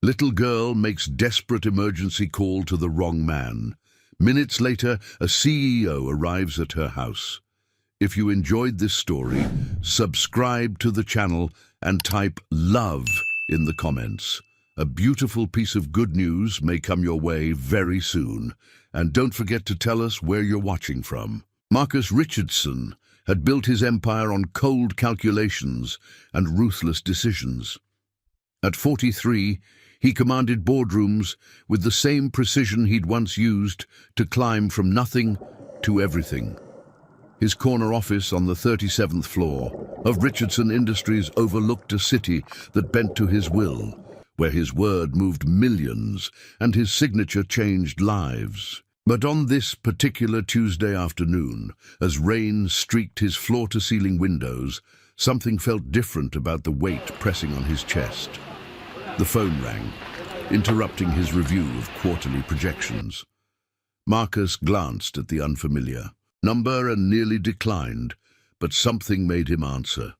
Little girl makes desperate emergency call to the wrong man. Minutes later, a CEO arrives at her house. If you enjoyed this story, subscribe to the channel and type "love" in the comments. A beautiful piece of good news may come your way very soon. And don't forget to tell us where you're watching from. Marcus Richardson had built his empire on cold calculations and ruthless decisions. At 43, he commanded boardrooms with the same precision he'd once used to climb from nothing to everything. His corner office on the 37th floor of Richardson Industries overlooked a city that bent to his will, where his word moved millions and his signature changed lives. But on this particular Tuesday afternoon, as rain streaked his floor-to-ceiling windows, something felt different about the weight pressing on his chest. The phone rang, interrupting his review of quarterly projections. Marcus glanced at the unfamiliar number and nearly declined, but something made him answer.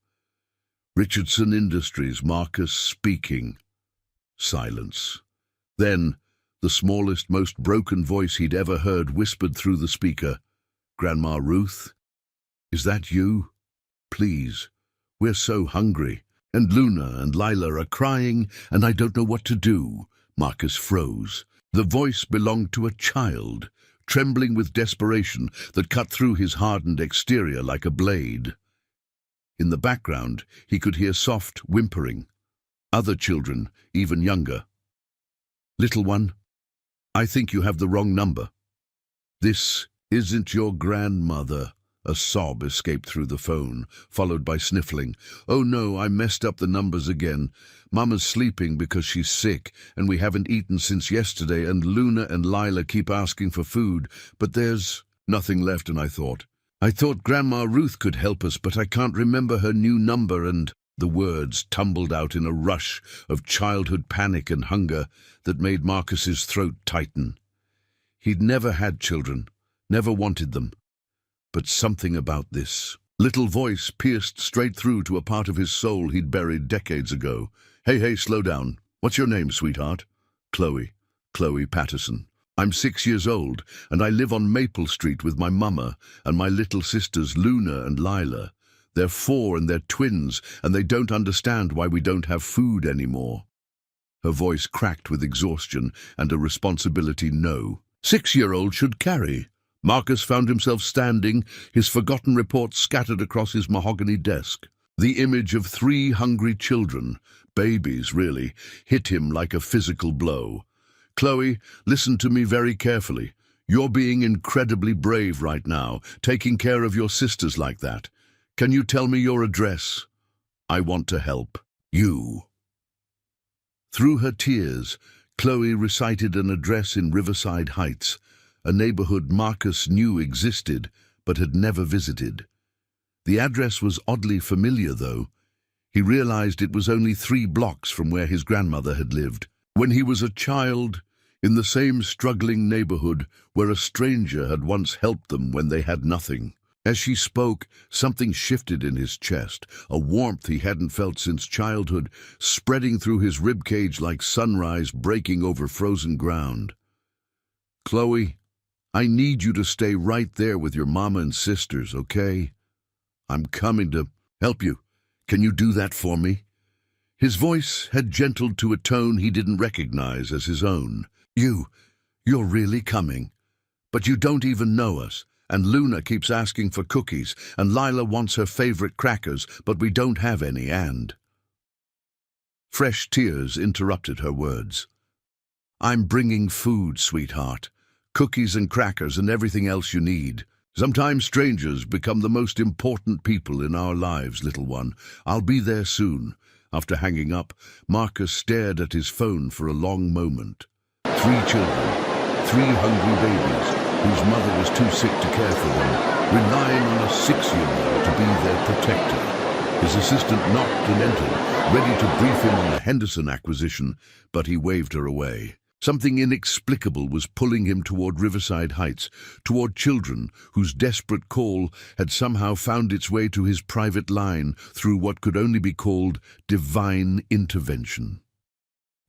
Richardson Industries, Marcus speaking. Silence. Then, the smallest, most broken voice he'd ever heard whispered through the speaker, "Grandma Ruth? Is that you? Please, we're so hungry. And Luna and Lila are crying, and I don't know what to do." Marcus froze. The voice belonged to a child, trembling with desperation that cut through his hardened exterior like a blade. In the background, he could hear soft whimpering. Other children, even younger. "Little one, I think you have the wrong number. This isn't your grandmother." A sob escaped through the phone, followed by sniffling. "Oh no, I messed up the numbers again. Mama's sleeping because she's sick, and we haven't eaten since yesterday, and Luna and Lila keep asking for food, but there's nothing left." And I thought Grandma Ruth could help us, but I can't remember her new number. And the words tumbled out in a rush of childhood panic and hunger that made Marcus's throat tighten. He'd never had children, never wanted them. But something about this little voice pierced straight through to a part of his soul he'd buried decades ago. Hey, slow down. What's your name, sweetheart?" "Chloe Patterson. I'm 6 years old, and I live on Maple Street with my mama and my little sisters Luna and Lila. They're 4 and they're twins, and they don't understand why we don't have food anymore." Her voice cracked with exhaustion and a responsibility no 6-year-old should carry. Marcus found himself standing, his forgotten reports scattered across his mahogany desk. The image of 3 hungry children, babies really, hit him like a physical blow. "Chloe, listen to me very carefully. You're being incredibly brave right now, taking care of your sisters like that. Can you tell me your address? I want to help you." Through her tears, Chloe recited an address in Riverside Heights, a neighborhood Marcus knew existed but had never visited. The address was oddly familiar, though. He realized it was only 3 blocks from where his grandmother had lived, when he was a child, in the same struggling neighborhood where a stranger had once helped them when they had nothing. As she spoke, something shifted in his chest, a warmth he hadn't felt since childhood, spreading through his ribcage like sunrise breaking over frozen ground. "Chloe, I need you to stay right there with your mama and sisters, okay? I'm coming to help you. Can you do that for me?" His voice had gentled to a tone he didn't recognize as his own. You're really coming? But you don't even know us, and Luna keeps asking for cookies, and Lila wants her favorite crackers, but we don't have any, and..." Fresh tears interrupted her words. "I'm bringing food, sweetheart. Cookies and crackers and everything else you need. Sometimes strangers become the most important people in our lives, little one. I'll be there soon." After hanging up, Marcus stared at his phone for a long moment. 3 children, 3 hungry babies, whose mother was too sick to care for them, relying on a 6-year-old to be their protector. His assistant knocked and entered, ready to brief him on the Henderson acquisition, but he waved her away. Something inexplicable was pulling him toward Riverside Heights, toward children whose desperate call had somehow found its way to his private line through what could only be called divine intervention.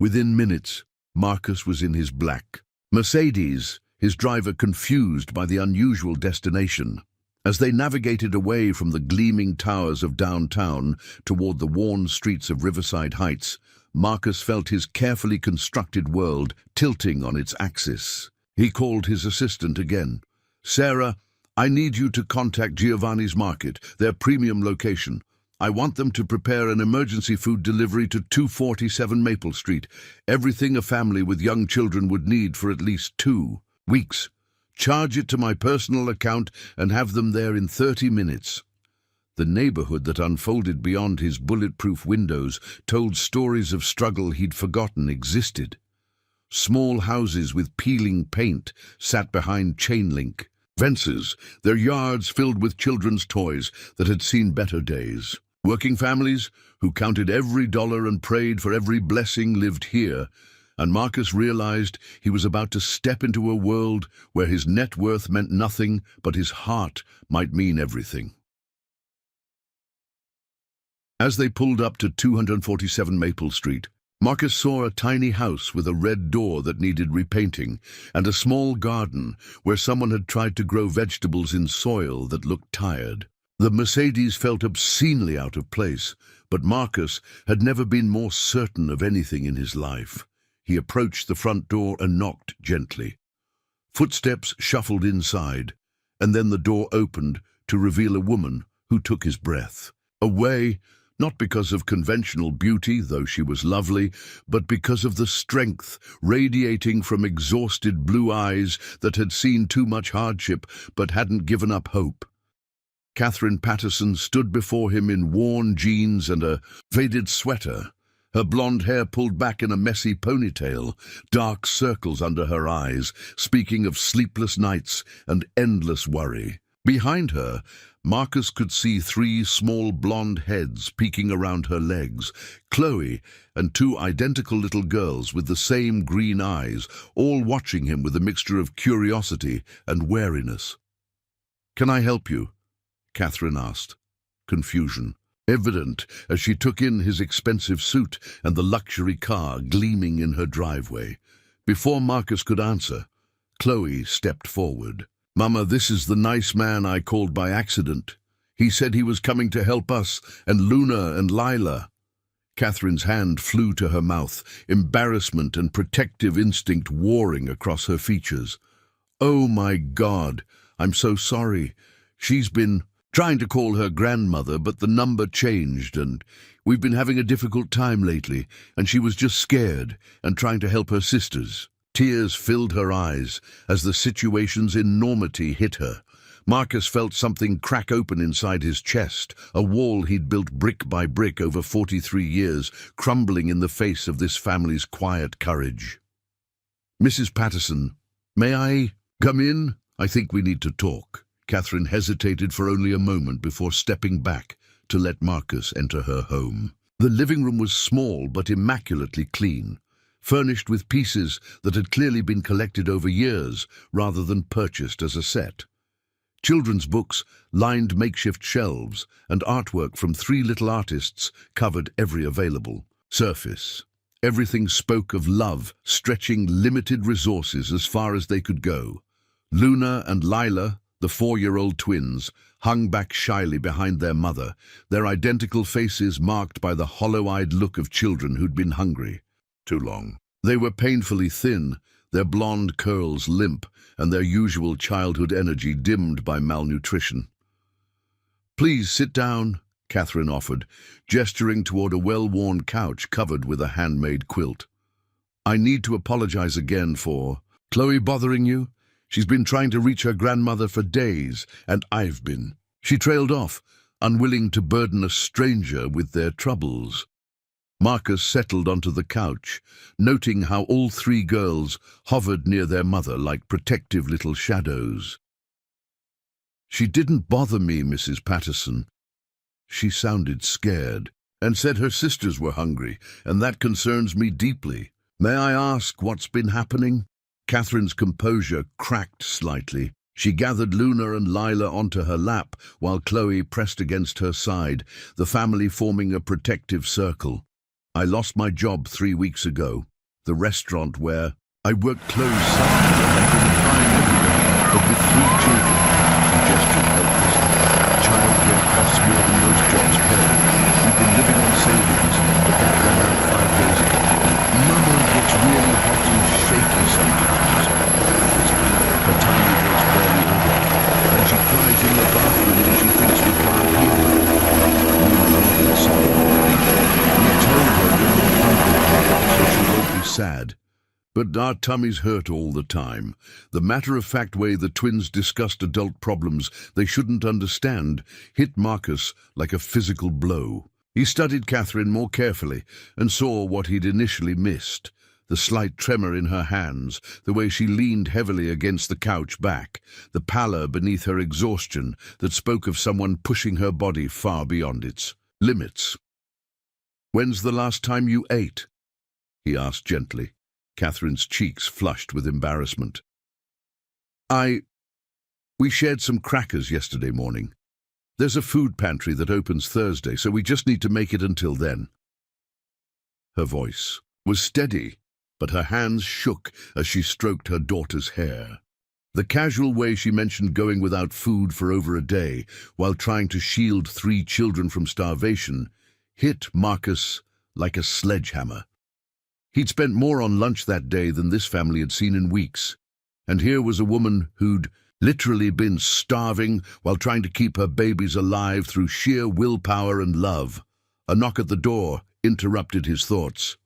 Within minutes, Marcus was in his black Mercedes, his driver confused by the unusual destination. As they navigated away from the gleaming towers of downtown toward the worn streets of Riverside Heights, Marcus felt his carefully constructed world tilting on its axis. He called his assistant again. "Sarah, I need you to contact Giovanni's Market, their premium location. I want them to prepare an emergency food delivery to 247 Maple Street. Everything a family with young children would need for at least 2 weeks. Charge it to my personal account and have them there in 30 minutes. The neighborhood that unfolded beyond his bulletproof windows told stories of struggle he'd forgotten existed. Small houses with peeling paint sat behind chain link fences, their yards filled with children's toys that had seen better days. Working families who counted every dollar and prayed for every blessing lived here, and Marcus realized he was about to step into a world where his net worth meant nothing, but his heart might mean everything. As they pulled up to 247 Maple Street, Marcus saw a tiny house with a red door that needed repainting, and a small garden where someone had tried to grow vegetables in soil that looked tired. The Mercedes felt obscenely out of place, but Marcus had never been more certain of anything in his life. He approached the front door and knocked gently. Footsteps shuffled inside, and then the door opened to reveal a woman who took his breath away, not because of conventional beauty, though she was lovely, but because of the strength radiating from exhausted blue eyes that had seen too much hardship but hadn't given up hope. Catherine Patterson stood before him in worn jeans and a faded sweater, her blonde hair pulled back in a messy ponytail, dark circles under her eyes, speaking of sleepless nights and endless worry. Behind her, Marcus could see 3 small blonde heads peeking around her legs, Chloe and 2 identical little girls with the same green eyes, all watching him with a mixture of curiosity and wariness. "Can I help you?" Catherine asked, confusion evident as she took in his expensive suit and the luxury car gleaming in her driveway. Before Marcus could answer, Chloe stepped forward. "Mama, this is the nice man I called by accident. He said he was coming to help us and Luna and Lila." Catherine's hand flew to her mouth, embarrassment and protective instinct warring across her features. "Oh my God, I'm so sorry. She's been trying to call her grandmother, but the number changed, and we've been having a difficult time lately, and she was just scared and trying to help her sisters." Tears filled her eyes as the situation's enormity hit her. Marcus felt something crack open inside his chest, a wall he'd built brick by brick over 43 years, crumbling in the face of this family's quiet courage. "Mrs. Patterson, may I come in? I think we need to talk." Catherine hesitated for only a moment before stepping back to let Marcus enter her home. The living room was small but immaculately clean, furnished with pieces that had clearly been collected over years rather than purchased as a set. Children's books lined makeshift shelves, and artwork from 3 little artists covered every available surface. Everything spoke of love, stretching limited resources as far as they could go. Luna and Lila, the 4-year-old twins, hung back shyly behind their mother, their identical faces marked by the hollow-eyed look of children who'd been hungry too long. They were painfully thin, their blonde curls limp, and their usual childhood energy dimmed by malnutrition. "Please sit down," Catherine offered, gesturing toward a well-worn couch covered with a handmade quilt. "I need to apologize again for Chloe bothering you. She's been trying to reach her grandmother for days, and I've been." She trailed off, unwilling to burden a stranger with their troubles. Marcus settled onto the couch, noting how all 3 girls hovered near their mother like protective little shadows. "She didn't bother me, Mrs. Patterson." She sounded scared, and said her sisters were hungry, and that concerns me deeply. "May I ask what's been happening?" Catherine's composure cracked slightly. She gathered Luna and Lila onto her lap while Chloe pressed against her side, the family forming a protective circle. "I lost my job 3 weeks ago. The restaurant where I worked closed Sunday and I've been trying everywhere, but with 3 children, she gestured helplessly. Childcare costs more than most jobs pay. We've been living on savings, but that ran out 5 days ago. Mama gets really hot and shaky sometimes. Her tiny voice barely audible, and she cries in the bathroom when she thinks we can't hear her. We told her we're not hungry, so she won't be sad. But our tummies hurt all the time. The matter-of-fact way the twins discussed adult problems they shouldn't understand hit Marcus like a physical blow. He studied Catherine more carefully and saw what he'd initially missed. The slight tremor in her hands, the way she leaned heavily against the couch back, the pallor beneath her exhaustion that spoke of someone pushing her body far beyond its limits. "When's the last time you ate?" he asked gently. Catherine's cheeks flushed with embarrassment. We shared some crackers yesterday morning. There's a food pantry that opens Thursday, so we just need to make it until then." Her voice was steady, but her hands shook as she stroked her daughter's hair. The casual way she mentioned going without food for over a day while trying to shield 3 children from starvation hit Marcus like a sledgehammer. He'd spent more on lunch that day than this family had seen in weeks, and here was a woman who'd literally been starving while trying to keep her babies alive through sheer willpower and love. A knock at the door interrupted his thoughts.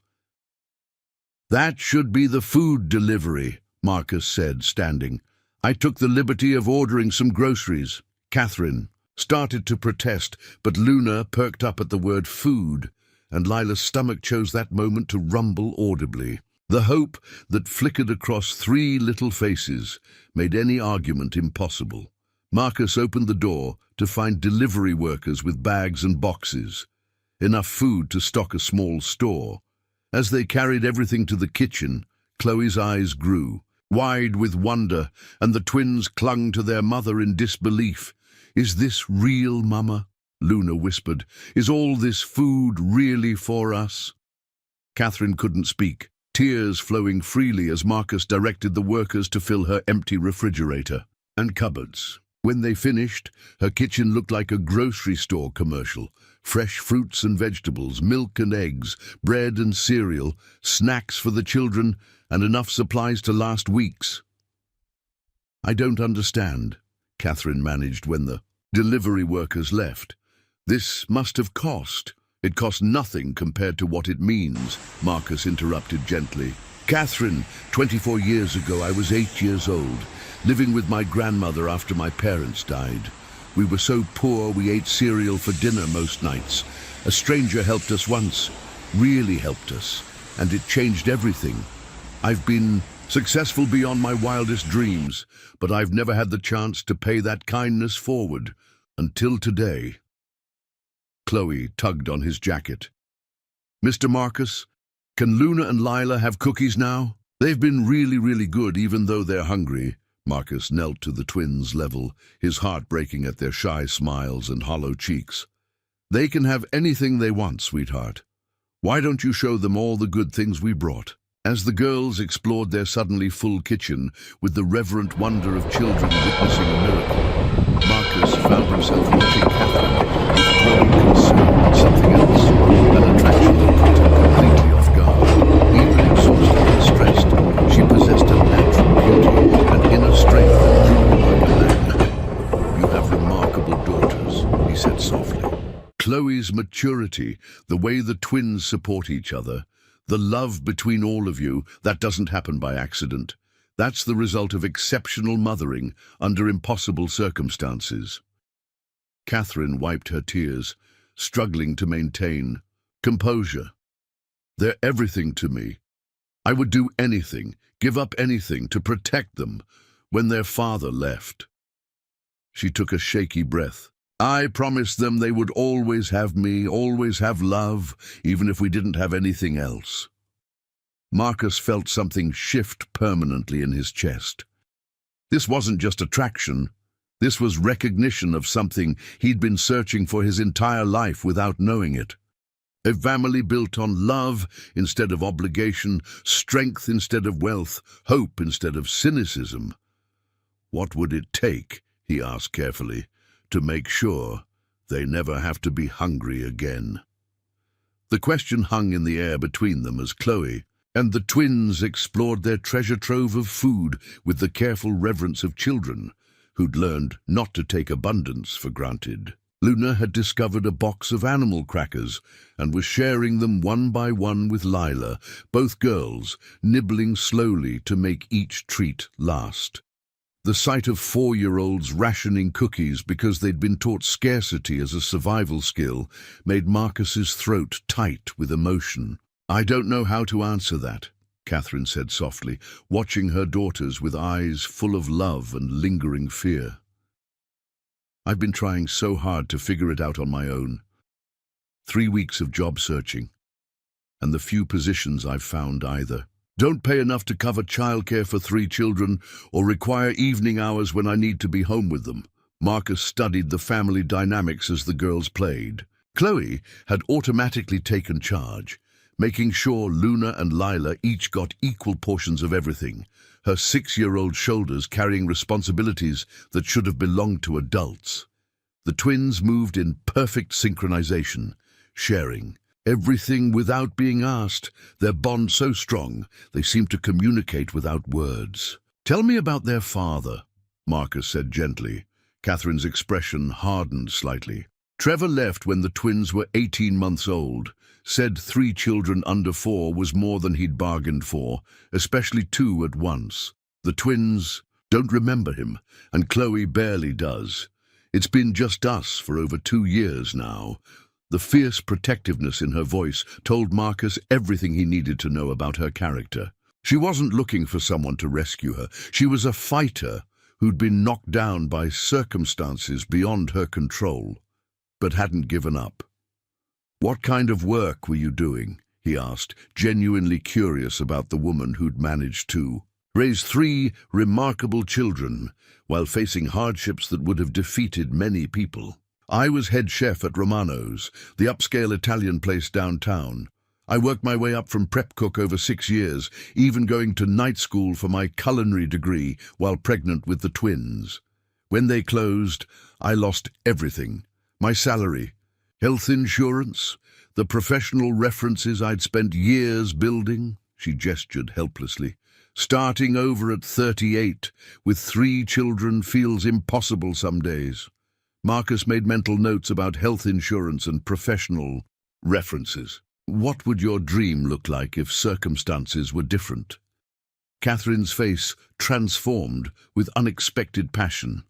"That should be the food delivery," Marcus said, standing. "I took the liberty of ordering some groceries." Catherine started to protest, but Luna perked up at the word food, and Lila's stomach chose that moment to rumble audibly. The hope that flickered across 3 little faces made any argument impossible. Marcus opened the door to find delivery workers with bags and boxes, enough food to stock a small store. As they carried everything to the kitchen, Chloe's eyes grew, wide with wonder, and the twins clung to their mother in disbelief. "Is this real, Mama?" Luna whispered. "Is all this food really for us?" Catherine couldn't speak, tears flowing freely as Marcus directed the workers to fill her empty refrigerator and cupboards. When they finished, her kitchen looked like a grocery store commercial. Fresh fruits and vegetables, milk and eggs, bread and cereal, snacks for the children, and enough supplies to last weeks. "I don't understand," Catherine managed when the delivery workers left. "This must have cost." "It cost nothing compared to what it means," Marcus interrupted gently. "Catherine, 24 years ago I was 8 years old, living with my grandmother after my parents died. We were so poor we ate cereal for dinner most nights. A stranger helped us once, really helped us, and it changed everything. I've been successful beyond my wildest dreams, but I've never had the chance to pay that kindness forward, until today." Chloe tugged on his jacket. "Mr. Marcus, can Luna and Lila have cookies now? They've been really good even though they're hungry." Marcus knelt to the twins' level, his heart breaking at their shy smiles and hollow cheeks. "They can have anything they want, sweetheart. Why don't you show them all the good things we brought?" As the girls explored their suddenly full kitchen with the reverent wonder of children witnessing a miracle, Marcus found himself watching Catherine with growing concern, something else, an attraction that caught him completely off guard. Even exhausted and stressed, she possessed a natural beauty and inner strength that drew him like a magnet. "You have remarkable daughters," he said softly. Chloe's maturity, the way the twins support each other, the love between all of you, that doesn't happen by accident. That's the result of exceptional mothering under impossible circumstances. Catherine wiped her tears, struggling to maintain composure. "They're everything to me. I would do anything, give up anything to protect them when their father left." She took a shaky breath. "I promised them they would always have me, always have love, even if we didn't have anything else." Marcus felt something shift permanently in his chest. This wasn't just attraction. This was recognition of something he'd been searching for his entire life without knowing it. A family built on love instead of obligation, strength instead of wealth, hope instead of cynicism. What would it take, he asked carefully, to make sure they never have to be hungry again? The question hung in the air between them as Chloe and the twins explored their treasure trove of food with the careful reverence of children who'd learned not to take abundance for granted. Luna had discovered a box of animal crackers and was sharing them one by one with Lila, both girls nibbling slowly to make each treat last. The sight of 4-year-olds rationing cookies because they'd been taught scarcity as a survival skill made Marcus's throat tight with emotion. "I don't know how to answer that," Catherine said softly, watching her daughters with eyes full of love and lingering fear. "I've been trying so hard to figure it out on my own. 3 weeks of job searching, and the few positions I've found either don't pay enough to cover childcare for 3 children or require evening hours when I need to be home with them." Marcus studied the family dynamics as the girls played. Chloe had automatically taken charge, making sure Luna and Lila each got equal portions of everything, her 6-year-old shoulders carrying responsibilities that should have belonged to adults. The twins moved in perfect synchronization, sharing everything without being asked, their bond so strong they seemed to communicate without words. "Tell me about their father," Marcus said gently. Catherine's expression hardened slightly. "Trevor left when the twins were 18 months old, said 3 children under 4 was more than he'd bargained for, especially 2 at once. The twins don't remember him, and Chloe barely does. It's been just us for over 2 years now." The fierce protectiveness in her voice told Marcus everything he needed to know about her character. She wasn't looking for someone to rescue her. She was a fighter who'd been knocked down by circumstances beyond her control, but hadn't given up. "What kind of work were you doing?" he asked, genuinely curious about the woman who'd managed to raise 3 remarkable children while facing hardships that would have defeated many people. "I was head chef at Romano's, the upscale Italian place downtown. I worked my way up from prep cook over 6 years, even going to night school for my culinary degree while pregnant with the twins. When they closed, I lost everything. My salary, health insurance, the professional references I'd spent years building." She gestured helplessly. "Starting over at 38 with 3 children feels impossible some days." Marcus made mental notes about health insurance and professional references. "What would your dream look like if circumstances were different?" Catherine's face transformed with unexpected passion.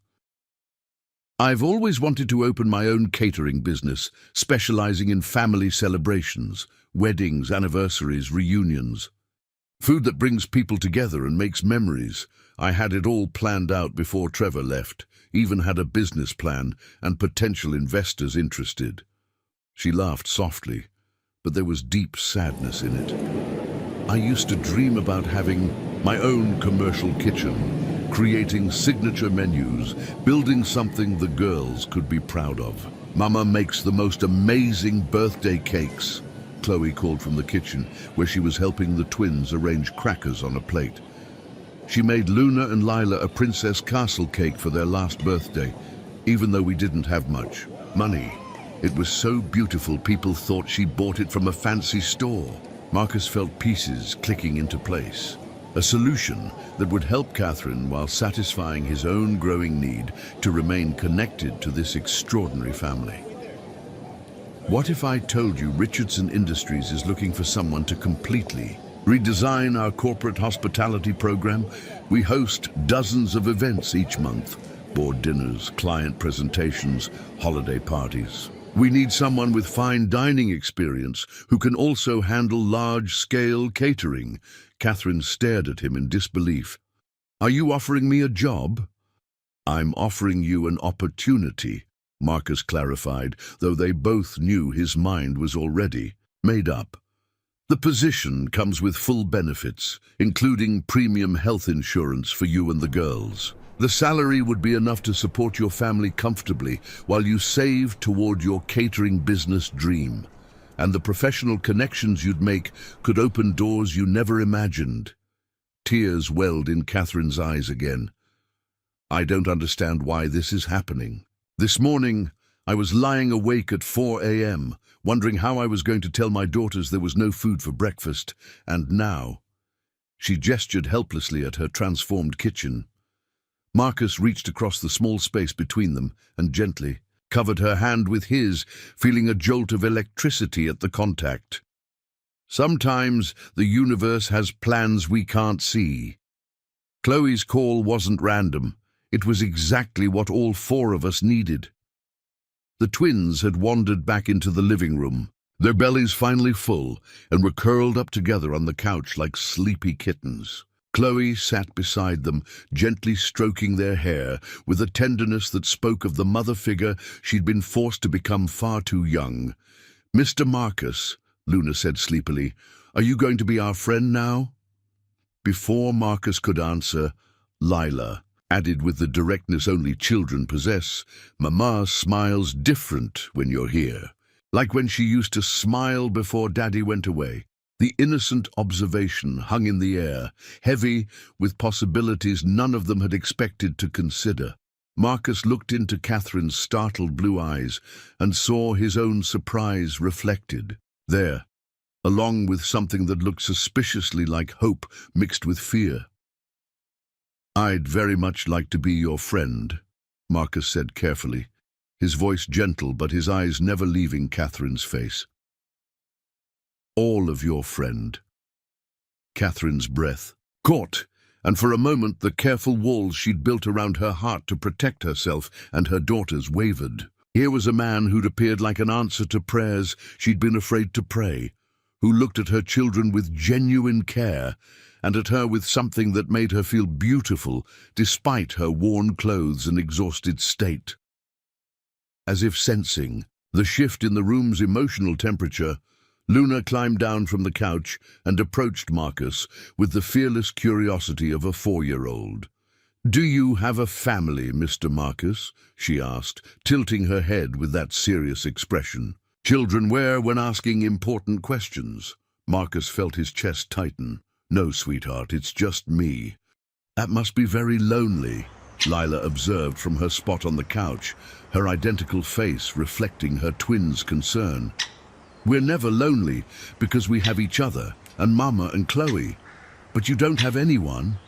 "I've always wanted to open my own catering business, specializing in family celebrations, weddings, anniversaries, reunions. Food that brings people together and makes memories. I had it all planned out before Trevor left, even had a business plan and potential investors interested." She laughed softly, but there was deep sadness in it. "I used to dream about having my own commercial kitchen, creating signature menus, building something the girls could be proud of. Mama makes the most amazing birthday cakes," Chloe called from the kitchen, where she was helping the twins arrange crackers on a plate. "She made Luna and Lila a Princess Castle cake for their last birthday, even though we didn't have much money. It was so beautiful people thought she bought it from a fancy store." Marcus felt pieces clicking into place. A solution that would help Catherine while satisfying his own growing need to remain connected to this extraordinary family. "What if I told you Richardson Industries is looking for someone to completely redesign our corporate hospitality program? We host dozens of events each month, board dinners, client presentations, holiday parties. We need someone with fine dining experience who can also handle large-scale catering." Catherine stared at him in disbelief. "Are you offering me a job?" "I'm offering you an opportunity," Marcus clarified, though they both knew his mind was already made up. "The position comes with full benefits, including premium health insurance for you and the girls. The salary would be enough to support your family comfortably while you save toward your catering business dream. And the professional connections you'd make could open doors you never imagined. Tears welled in Catherine's eyes again. I don't understand why this is happening. This morning, I was lying awake at 4 a.m., wondering how I was going to tell my daughters there was no food for breakfast, and now... She gestured helplessly at her transformed kitchen. Marcus reached across the small space between them and gently covered her hand with his, feeling a jolt of electricity at the contact. Sometimes the universe has plans we can't see. Chloe's call wasn't random. It was exactly what all four of us needed. The twins had wandered back into the living room, their bellies finally full, and were curled up together on the couch like sleepy kittens. Chloe sat beside them, gently stroking their hair, with a tenderness that spoke of the mother figure she'd been forced to become far too young. "Mr. Marcus," Luna said sleepily, "are you going to be our friend now?" Before Marcus could answer, Lila added with the directness only children possess, "Mama smiles different when you're here. Like when she used to smile before Daddy went away." The innocent observation hung in the air, heavy with possibilities none of them had expected to consider. Marcus looked into Catherine's startled blue eyes and saw his own surprise reflected there, along with something that looked suspiciously like hope mixed with fear. "I'd very much like to be your friend," Marcus said carefully, his voice gentle but his eyes never leaving Catherine's face. "All of your friend." Catherine's breath caught, and for a moment the careful walls she'd built around her heart to protect herself and her daughters wavered. Here was a man who'd appeared like an answer to prayers she'd been afraid to pray, who looked at her children with genuine care, and at her with something that made her feel beautiful despite her worn clothes and exhausted state. As if sensing the shift in the room's emotional temperature, Luna climbed down from the couch and approached Marcus with the fearless curiosity of a 4-year-old. "Do you have a family, Mr. Marcus?" she asked, tilting her head with that serious expression children wear when asking important questions. Marcus felt his chest tighten. "No, sweetheart, it's just me." "That must be very lonely," Lila observed from her spot on the couch, her identical face reflecting her twins' concern. "We're never lonely because we have each other and Mama and Chloe. But you don't have anyone?"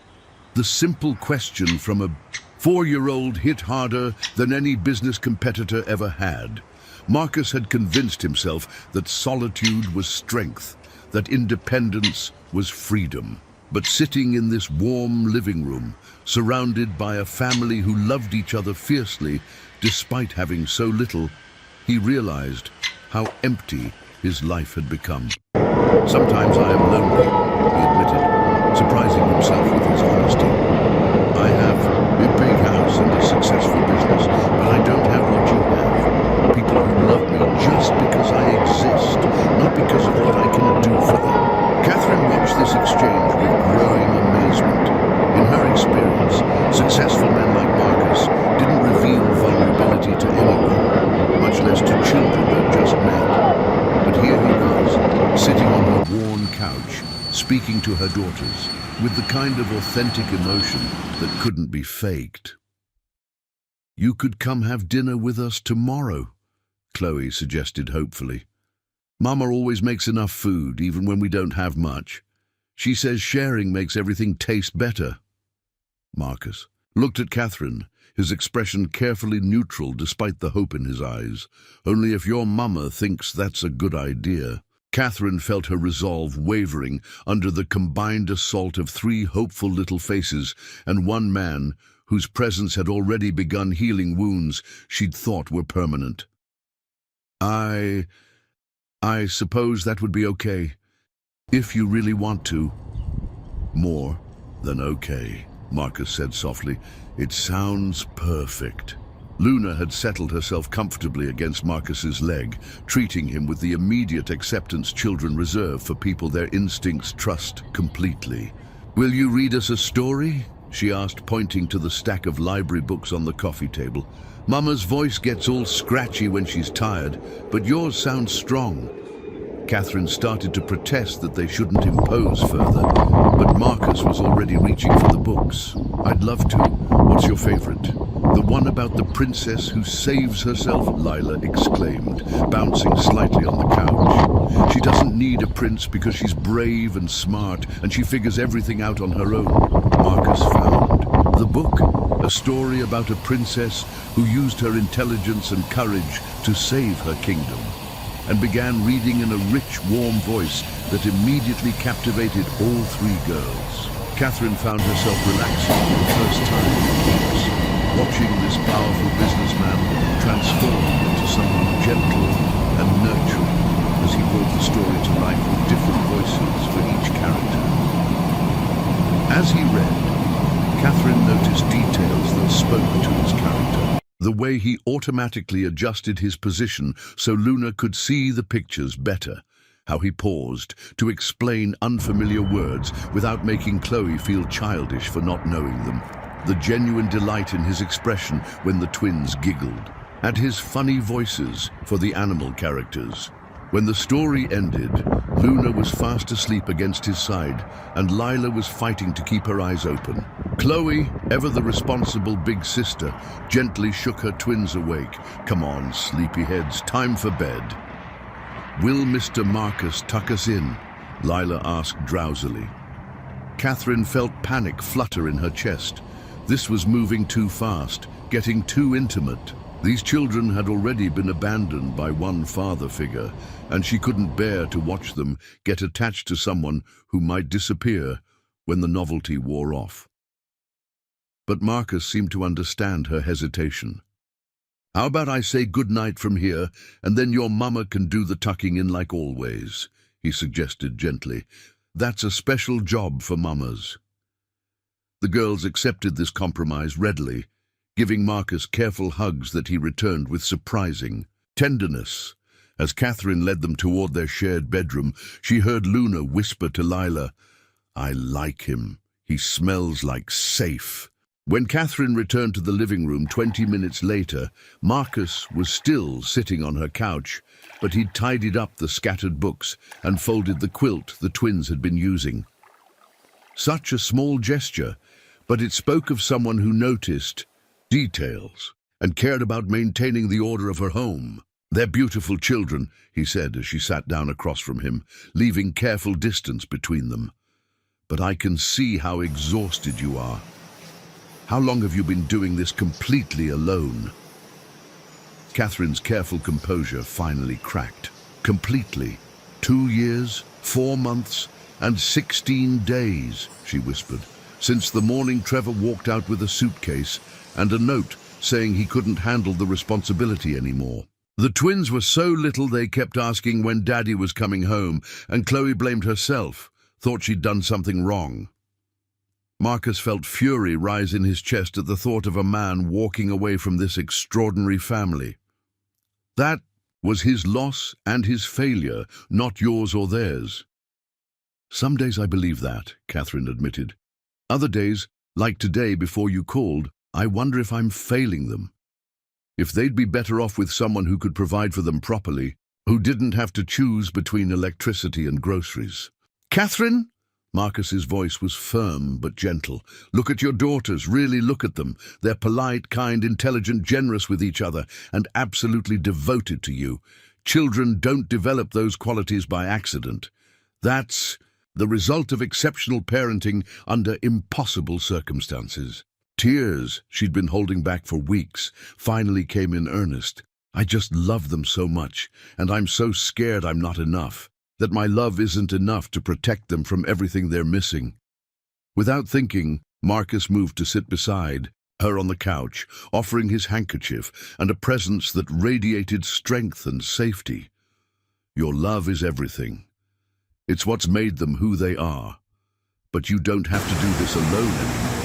The simple question from a 4-year-old hit harder than any business competitor ever had. Marcus had convinced himself that solitude was strength, that independence was freedom. But sitting in this warm living room, surrounded by a family who loved each other fiercely, despite having so little, he realized how empty his life had become. "Sometimes I am lonely," he admitted, surprising himself with his honesty. "I have a big house and a successful business, but I don't have what you have. People who love me just because I exist, not because of what I can do for them." Catherine watched this exchange with growing amazement. In her experience, successful men like Marcus didn't reveal vulnerability to anyone, much less to children they'd just met. But here he was, sitting on her worn couch, speaking to her daughters, with the kind of authentic emotion that couldn't be faked. "You could come have dinner with us tomorrow," Chloe suggested hopefully. "Mama always makes enough food, even when we don't have much. She says sharing makes everything taste better." Marcus looked at Catherine, his expression carefully neutral despite the hope in his eyes. "Only if your mama thinks that's a good idea." Catherine felt her resolve wavering under the combined assault of 3 hopeful little faces and one man whose presence had already begun healing wounds she'd thought were permanent. I suppose that would be okay, if you really want to." "More than okay," Marcus said softly. "It sounds perfect." Luna had settled herself comfortably against Marcus's leg, treating him with the immediate acceptance children reserve for people their instincts trust completely. "Will you read us a story?" she asked, pointing to the stack of library books on the coffee table. "Mama's voice gets all scratchy when she's tired, but yours sounds strong." Catherine started to protest that they shouldn't impose further, but Marcus was already reaching for the books. "I'd love to. What's your favorite?" "The one about the princess who saves herself," Lila exclaimed, bouncing slightly on the couch. "She doesn't need a prince because she's brave and smart, and she figures everything out on her own." Marcus found the book, a story about a princess who used her intelligence and courage to save her kingdom, and began reading in a rich, warm voice that immediately captivated all three girls. Catherine found herself relaxing for the first time in weeks, watching this powerful businessman transform into someone gentle and nurturing as he brought the story to life with different voices for each character. As he read, Catherine noticed details that spoke to his character. The way he automatically adjusted his position so Luna could see the pictures better. How he paused to explain unfamiliar words without making Chloe feel childish for not knowing them. The genuine delight in his expression when the twins giggled. And his funny voices for the animal characters. When the story ended, Luna was fast asleep against his side, and Lila was fighting to keep her eyes open. Chloe, ever the responsible big sister, gently shook her twins awake. "Come on, sleepyheads, time for bed." "Will Mr. Marcus tuck us in?" Lila asked drowsily. Catherine felt panic flutter in her chest. This was moving too fast, getting too intimate. These children had already been abandoned by one father figure, and she couldn't bear to watch them get attached to someone who might disappear when the novelty wore off. But Marcus seemed to understand her hesitation. "How about I say good night from here, and then your mama can do the tucking in like always," he suggested gently. "That's a special job for mamas." The girls accepted this compromise readily, giving Marcus careful hugs that he returned with surprising tenderness. As Catherine led them toward their shared bedroom, she heard Luna whisper to Lila, "I like him. He smells like safe." When Catherine returned to the living room 20 minutes later, Marcus was still sitting on her couch, but he'd tidied up the scattered books and folded the quilt the twins had been using. Such a small gesture, but it spoke of someone who noticed details and cared about maintaining the order of her home. "They're beautiful children," he said as she sat down across from him, leaving careful distance between them. "But I can see how exhausted you are. How long have you been doing this completely alone?" Catherine's careful composure finally cracked. "Completely. 2 years, 4 months, and 16 days, she whispered, "since the morning Trevor walked out with a suitcase and a note saying he couldn't handle the responsibility anymore." The twins were so little they kept asking when Daddy was coming home, and Chloe blamed herself, thought she'd done something wrong. Marcus felt fury rise in his chest at the thought of a man walking away from this extraordinary family. That was his loss and his failure, not yours or theirs. "Some days I believe that," Catherine admitted. "Other days, like today before you called, I wonder if I'm failing them. If they'd be better off with someone who could provide for them properly, who didn't have to choose between electricity and groceries." "Catherine?" Marcus's voice was firm but gentle. "Look at your daughters, really look at them. They're polite, kind, intelligent, generous with each other, and absolutely devoted to you. Children don't develop those qualities by accident. That's the result of exceptional parenting under impossible circumstances." Tears she'd been holding back for weeks finally came in earnest. "I just love them so much, and I'm so scared I'm not enough, that my love isn't enough to protect them from everything they're missing." Without thinking, Marcus moved to sit beside her on the couch, offering his handkerchief and a presence that radiated strength and safety. "Your love is everything. It's what's made them who they are. But you don't have to do this alone anymore.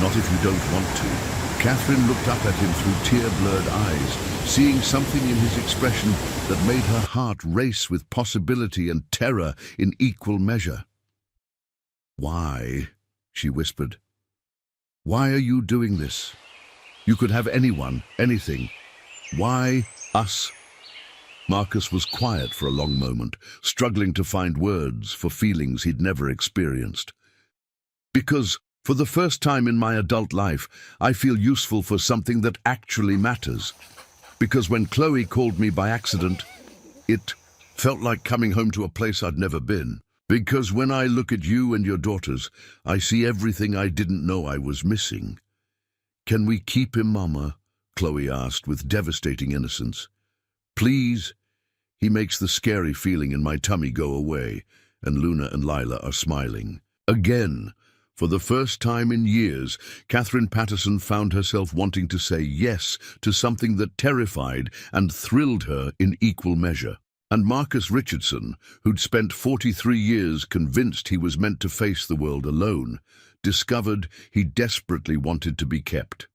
Not if you don't want to." Catherine looked up at him through tear-blurred eyes, seeing something in his expression that made her heart race with possibility and terror in equal measure. "Why?" she whispered. "Why are you doing this? You could have anyone, anything. Why us?" Marcus was quiet for a long moment, struggling to find words for feelings he'd never experienced. Because, for the first time in my adult life, I feel useful for something that actually matters. Because when Chloe called me by accident, it felt like coming home to a place I'd never been. Because when I look at you and your daughters, I see everything I didn't know I was missing. "Can we keep him, Mama?" Chloe asked with devastating innocence. "Please?" He makes the scary feeling in my tummy go away, and Luna and Lila are smiling. Again, for the first time in years, Catherine Patterson found herself wanting to say yes to something that terrified and thrilled her in equal measure. And Marcus Richardson, who'd spent 43 years convinced he was meant to face the world alone, discovered he desperately wanted to be kept.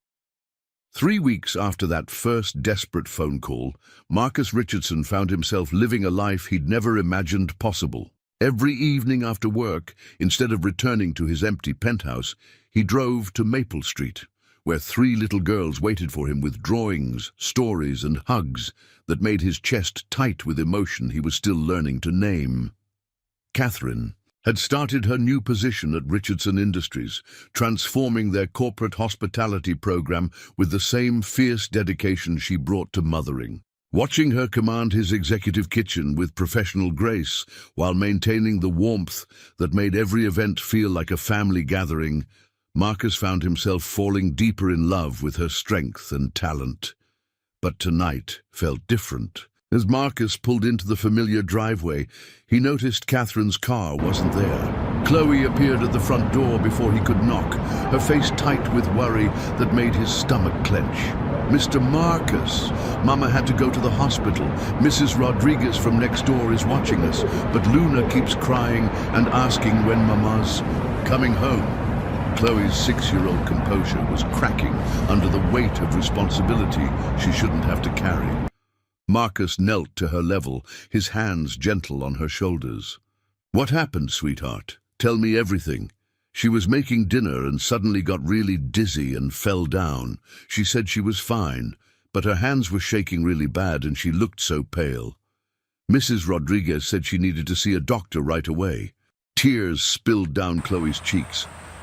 3 weeks after that first desperate phone call, Marcus Richardson found himself living a life he'd never imagined possible. Every evening after work, instead of returning to his empty penthouse, he drove to Maple Street, where 3 little girls waited for him with drawings, stories, and hugs that made his chest tight with emotion he was still learning to name. Catherine had started her new position at Richardson Industries, transforming their corporate hospitality program with the same fierce dedication she brought to mothering. Watching her command his executive kitchen with professional grace while maintaining the warmth that made every event feel like a family gathering, Marcus found himself falling deeper in love with her strength and talent. But tonight felt different. As Marcus pulled into the familiar driveway, he noticed Catherine's car wasn't there. Chloe appeared at the front door before he could knock, her face tight with worry that made his stomach clench. "Mr. Marcus, Mama had to go to the hospital. Mrs. Rodriguez from next door is watching us, but Luna keeps crying and asking when Mama's coming home." Chloe's 6-year-old composure was cracking under the weight of responsibility she shouldn't have to carry. Marcus knelt to her level, his hands gentle on her shoulders. "What happened, sweetheart? Tell me everything." She was making dinner and suddenly got really dizzy and fell down. She said she was fine, but her hands were shaking really bad and she looked so pale. Mrs. Rodriguez said she needed to see a doctor right away. Tears spilled down Chloe's cheeks.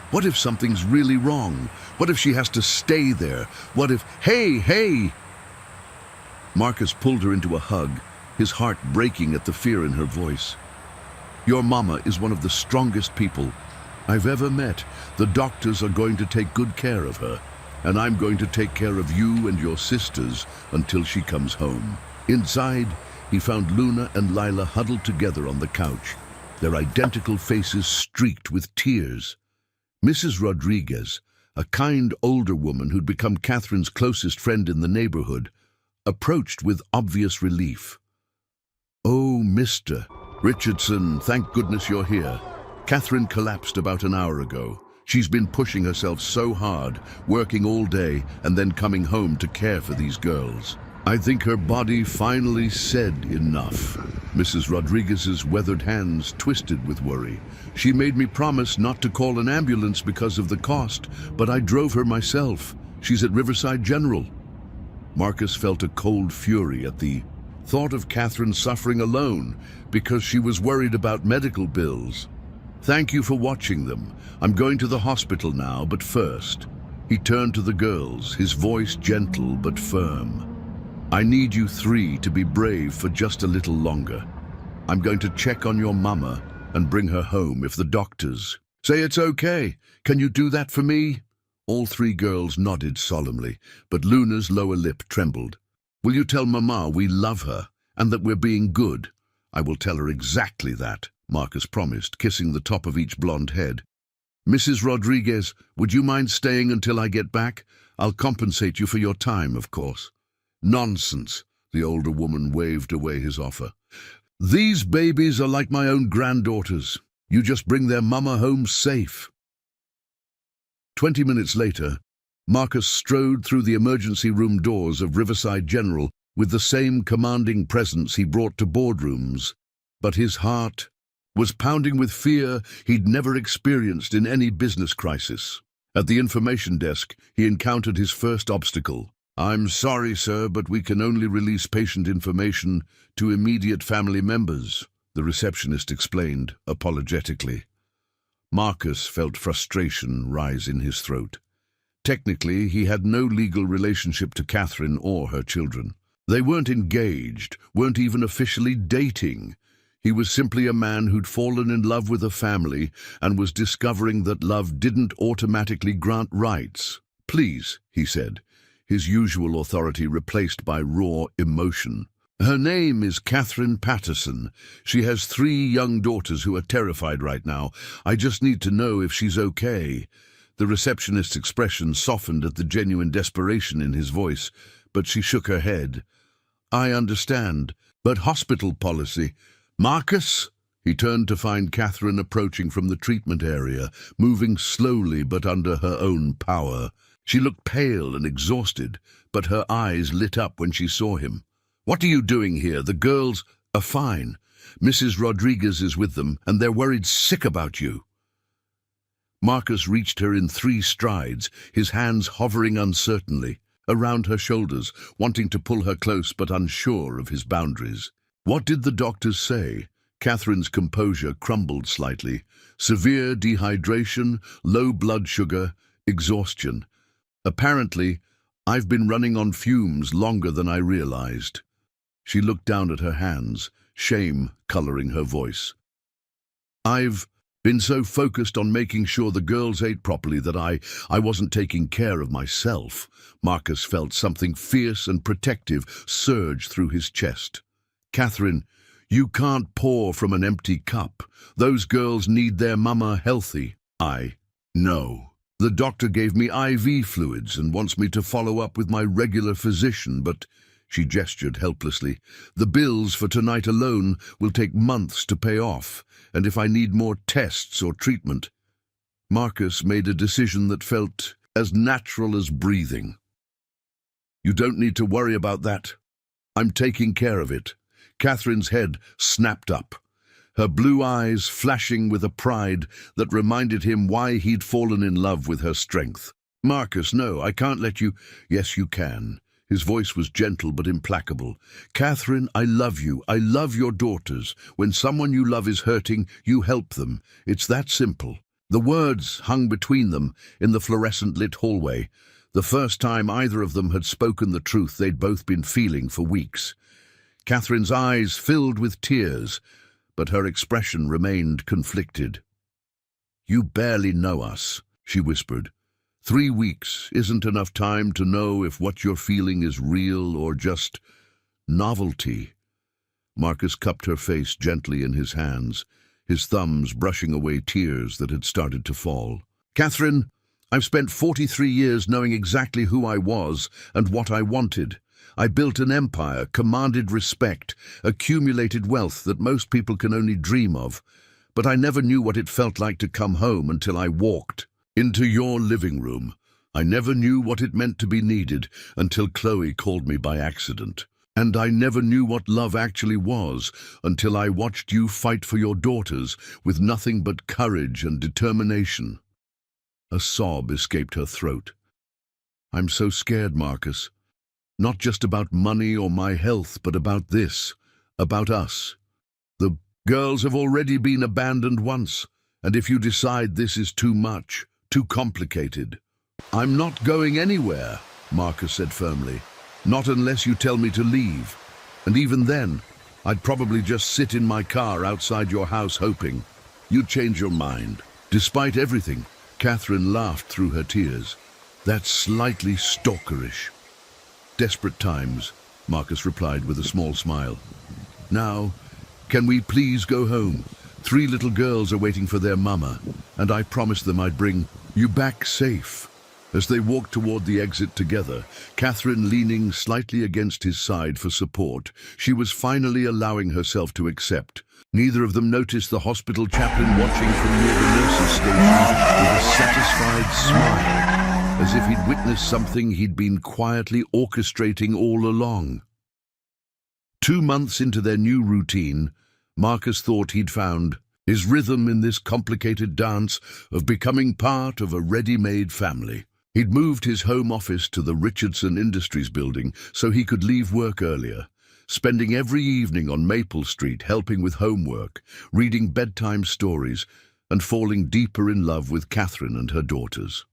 What if something's really wrong? What if she has to stay there? What if... Hey! Marcus pulled her into a hug, his heart breaking at the fear in her voice. "Your mama is one of the strongest people I've ever met. The doctors are going to take good care of her, and I'm going to take care of you and your sisters until she comes home." Inside, he found Luna and Lila huddled together on the couch, their identical faces streaked with tears. Mrs. Rodriguez, a kind older woman who'd become Catherine's closest friend in the neighborhood, approached with obvious relief. "Oh, Mr. Richardson, thank goodness you're here. Catherine collapsed about an hour ago. She's been pushing herself so hard, working all day and then coming home to care for these girls. I think her body finally said enough." Mrs. Rodriguez's weathered hands twisted with worry. "She made me promise not to call an ambulance because of the cost, but I drove her myself. She's at Riverside General." Marcus felt a cold fury at the thought of Catherine suffering alone because she was worried about medical bills. "Thank you for watching them. I'm going to the hospital now, but first..." He turned to the girls, his voice gentle but firm. "I need you 3 to be brave for just a little longer. I'm going to check on your mama and bring her home if the doctors say it's okay. Can you do that for me?" All 3 girls nodded solemnly, but Luna's lower lip trembled. "Will you tell Mama we love her and that we're being good?" "I will tell her exactly that," Marcus promised, kissing the top of each blonde head. "Mrs. Rodriguez, would you mind staying until I get back? I'll compensate you for your time, of course." "Nonsense," the older woman waved away his offer. "These babies are like my own granddaughters. You just bring their mama home safe." 20 minutes later, Marcus strode through the emergency room doors of Riverside General with the same commanding presence he brought to boardrooms, but his heart was pounding with fear he'd never experienced in any business crisis. At the information desk, he encountered his first obstacle, "I'm sorry, sir, but we can only release patient information to immediate family members," the receptionist explained apologetically. Marcus felt frustration rise in his throat. Technically, he had no legal relationship to Catherine or her children. They weren't engaged, weren't even officially dating. He was simply a man who'd fallen in love with a family and was discovering that love didn't automatically grant rights. "Please," he said, his usual authority replaced by raw emotion. "Her name is Catherine Patterson. She has 3 young daughters who are terrified right now. I just need to know if she's okay." The receptionist's expression softened at the genuine desperation in his voice, but she shook her head. "I understand, but hospital policy—" "Marcus?" He turned to find Catherine approaching from the treatment area, moving slowly but under her own power. She looked pale and exhausted, but her eyes lit up when she saw him. "What are you doing here? The girls are fine. Mrs. Rodriguez is with them, and they're worried sick about you." Marcus reached her in 3 strides, his hands hovering uncertainly around her shoulders, wanting to pull her close but unsure of his boundaries. "What did the doctors say?" Catherine's composure crumbled slightly. "Severe dehydration, low blood sugar, exhaustion. Apparently, I've been running on fumes longer than I realized." She looked down at her hands, shame coloring her voice. "I've been so focused on making sure the girls ate properly that I wasn't taking care of myself." Marcus felt something fierce and protective surge through his chest. "Catherine, you can't pour from an empty cup. Those girls need their mama healthy." "I know. The doctor gave me IV fluids and wants me to follow up with my regular physician, but—" She gestured helplessly. "The bills for tonight alone will take months to pay off, and if I need more tests or treatment—" Marcus made a decision that felt as natural as breathing. "You don't need to worry about that. I'm taking care of it." Catherine's head snapped up, her blue eyes flashing with a pride that reminded him why he'd fallen in love with her strength. "Marcus, no, I can't let you—" "Yes, you can." His voice was gentle but implacable. "Catherine, I love you. I love your daughters. When someone you love is hurting, you help them. It's that simple." The words hung between them in the fluorescent-lit hallway, the first time either of them had spoken the truth they'd both been feeling for weeks. Catherine's eyes filled with tears, but her expression remained conflicted. "You barely know us," she whispered. 3 weeks isn't enough time to know if what you're feeling is real or just novelty." Marcus cupped her face gently in his hands, his thumbs brushing away tears that had started to fall. "Catherine, I've spent 43 years knowing exactly who I was and what I wanted. I built an empire, commanded respect, accumulated wealth that most people can only dream of. But I never knew what it felt like to come home until I walked into your living room. I never knew what it meant to be needed until Chloe called me by accident. And I never knew what love actually was until I watched you fight for your daughters with nothing but courage and determination." A sob escaped her throat. "I'm so scared, Marcus. Not just about money or my health, but about this, about us. The girls have already been abandoned once, and if you decide this is too much, too complicated—" "I'm not going anywhere," Marcus said firmly. "Not unless you tell me to leave. And even then, I'd probably just sit in my car outside your house hoping you'd change your mind." Despite everything, Catherine laughed through her tears. "That's slightly stalkerish." "Desperate times," Marcus replied with a small smile. "Now, can we please go home? 3 little girls are waiting for their mama, and I promised them I'd bring you back safe." As they walked toward the exit together, Catherine leaning slightly against his side for support, she was finally allowing herself to accept. Neither of them noticed the hospital chaplain watching from near the nurse's station with a satisfied smile, as if he'd witnessed something he'd been quietly orchestrating all along. 2 months into their new routine, Marcus thought he'd found his rhythm in this complicated dance of becoming part of a ready-made family. He'd moved his home office to the Richardson Industries building so he could leave work earlier, spending every evening on Maple Street helping with homework, reading bedtime stories, and falling deeper in love with Catherine and her daughters.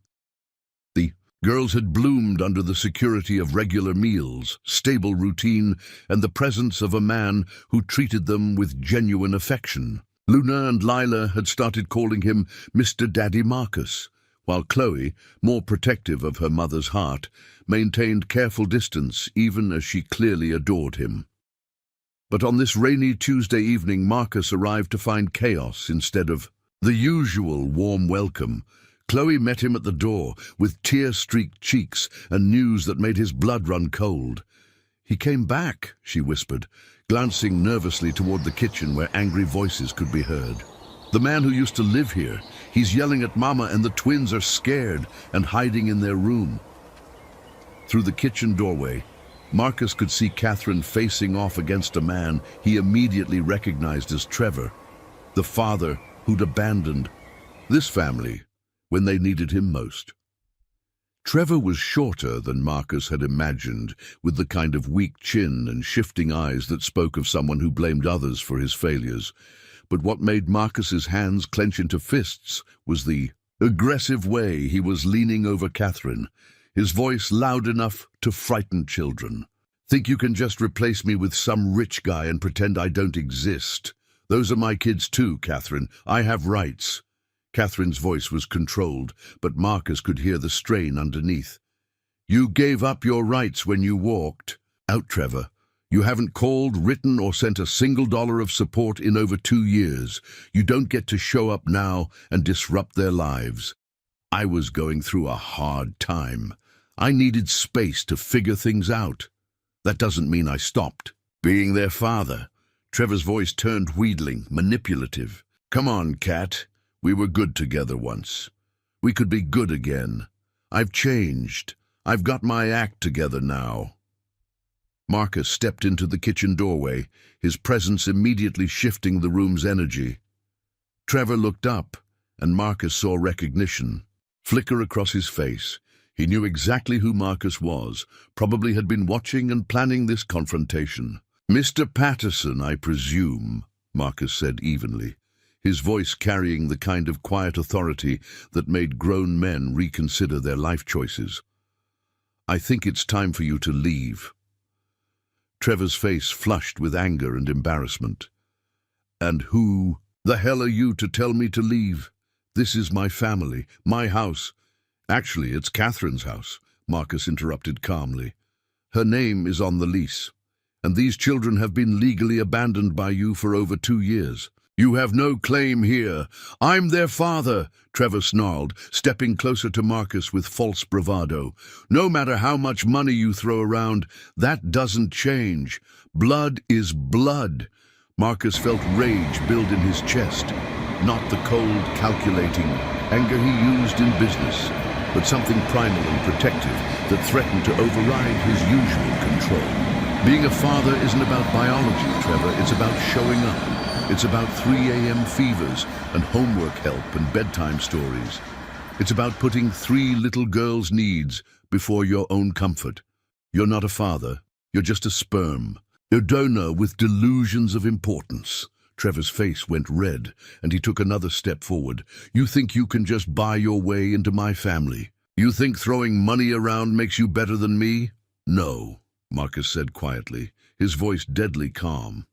The girls had bloomed under the security of regular meals, stable routine, and the presence of a man who treated them with genuine affection. Luna and Lila had started calling him Mr. Daddy Marcus, while Chloe, more protective of her mother's heart, maintained careful distance even as she clearly adored him. But on this rainy Tuesday evening, Marcus arrived to find chaos instead of the usual warm welcome. Chloe met him at the door with tear-streaked cheeks and news that made his blood run cold. "He came back," she whispered, glancing nervously toward the kitchen where angry voices could be heard. "The man who used to live here. He's yelling at Mama, and the twins are scared and hiding in their room." Through the kitchen doorway, Marcus could see Catherine facing off against a man he immediately recognized as Trevor, the father who'd abandoned this family when they needed him most. Trevor was shorter than Marcus had imagined, with the kind of weak chin and shifting eyes that spoke of someone who blamed others for his failures. But what made Marcus's hands clench into fists was the aggressive way he was leaning over Catherine, his voice loud enough to frighten children. "Think you can just replace me with some rich guy and pretend I don't exist? Those are my kids too, Catherine. I have rights." Catherine's voice was controlled, but Marcus could hear the strain underneath. "You gave up your rights when you walked out, Trevor. You haven't called, written, or sent a single dollar of support in over 2 years. You don't get to show up now and disrupt their lives. I was going through a hard time. I needed space to figure things out. That doesn't mean I stopped being their father." Trevor's voice turned wheedling, manipulative. "Come on, Cat. We were good together once. We could be good again. I've changed. I've got my act together now." Marcus stepped into the kitchen doorway, his presence immediately shifting the room's energy. Trevor looked up, and Marcus saw recognition flicker across his face. He knew exactly who Marcus was, probably had been watching and planning this confrontation. "Mr. Patterson, I presume," Marcus said evenly, his voice carrying the kind of quiet authority that made grown men reconsider their life choices. "I think it's time for you to leave." Trevor's face flushed with anger and embarrassment. "And who the hell are you to tell me to leave? This is my family, my house." "Actually, it's Catherine's house," Marcus interrupted calmly. "Her name is on the lease, and these children have been legally abandoned by you for over 2 years. You have no claim here. I'm their father," Trevor snarled, stepping closer to Marcus with false bravado. "No matter how much money you throw around, that doesn't change. Blood is blood." Marcus felt rage build in his chest, not the cold, calculating anger he used in business, but something primal and protective that threatened to override his usual control. Being a father isn't about biology, Trevor. It's about showing up. It's about 3 a.m. fevers and homework help and bedtime stories. It's about putting 3 little girls' needs before your own comfort. You're not a father. You're just a sperm. A donor with delusions of importance. Trevor's face went red, and he took another step forward. "You think you can just buy your way into my family? You think throwing money around makes you better than me?" "No," Marcus said quietly, his voice deadly calm.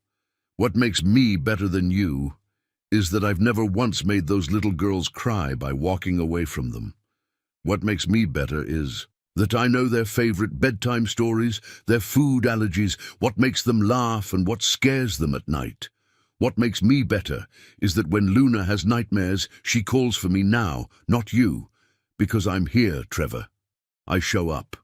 "What makes me better than you is that I've never once made those little girls cry by walking away from them. What makes me better is that I know their favorite bedtime stories, their food allergies, what makes them laugh and what scares them at night. What makes me better is that when Luna has nightmares, she calls for me now, not you, because I'm here, Trevor. I show up."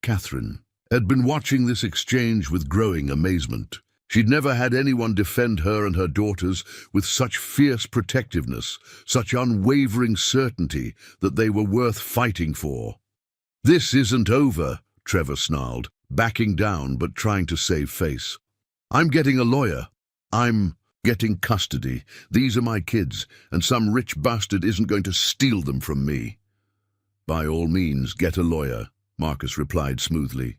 Catherine had been watching this exchange with growing amazement. She'd never had anyone defend her and her daughters with such fierce protectiveness, such unwavering certainty that they were worth fighting for. "This isn't over," Trevor snarled, backing down but trying to save face. "I'm getting a lawyer. I'm..." Getting custody. These are my kids, and some rich bastard isn't going to steal them from me. By all means, get a lawyer, Marcus replied smoothly.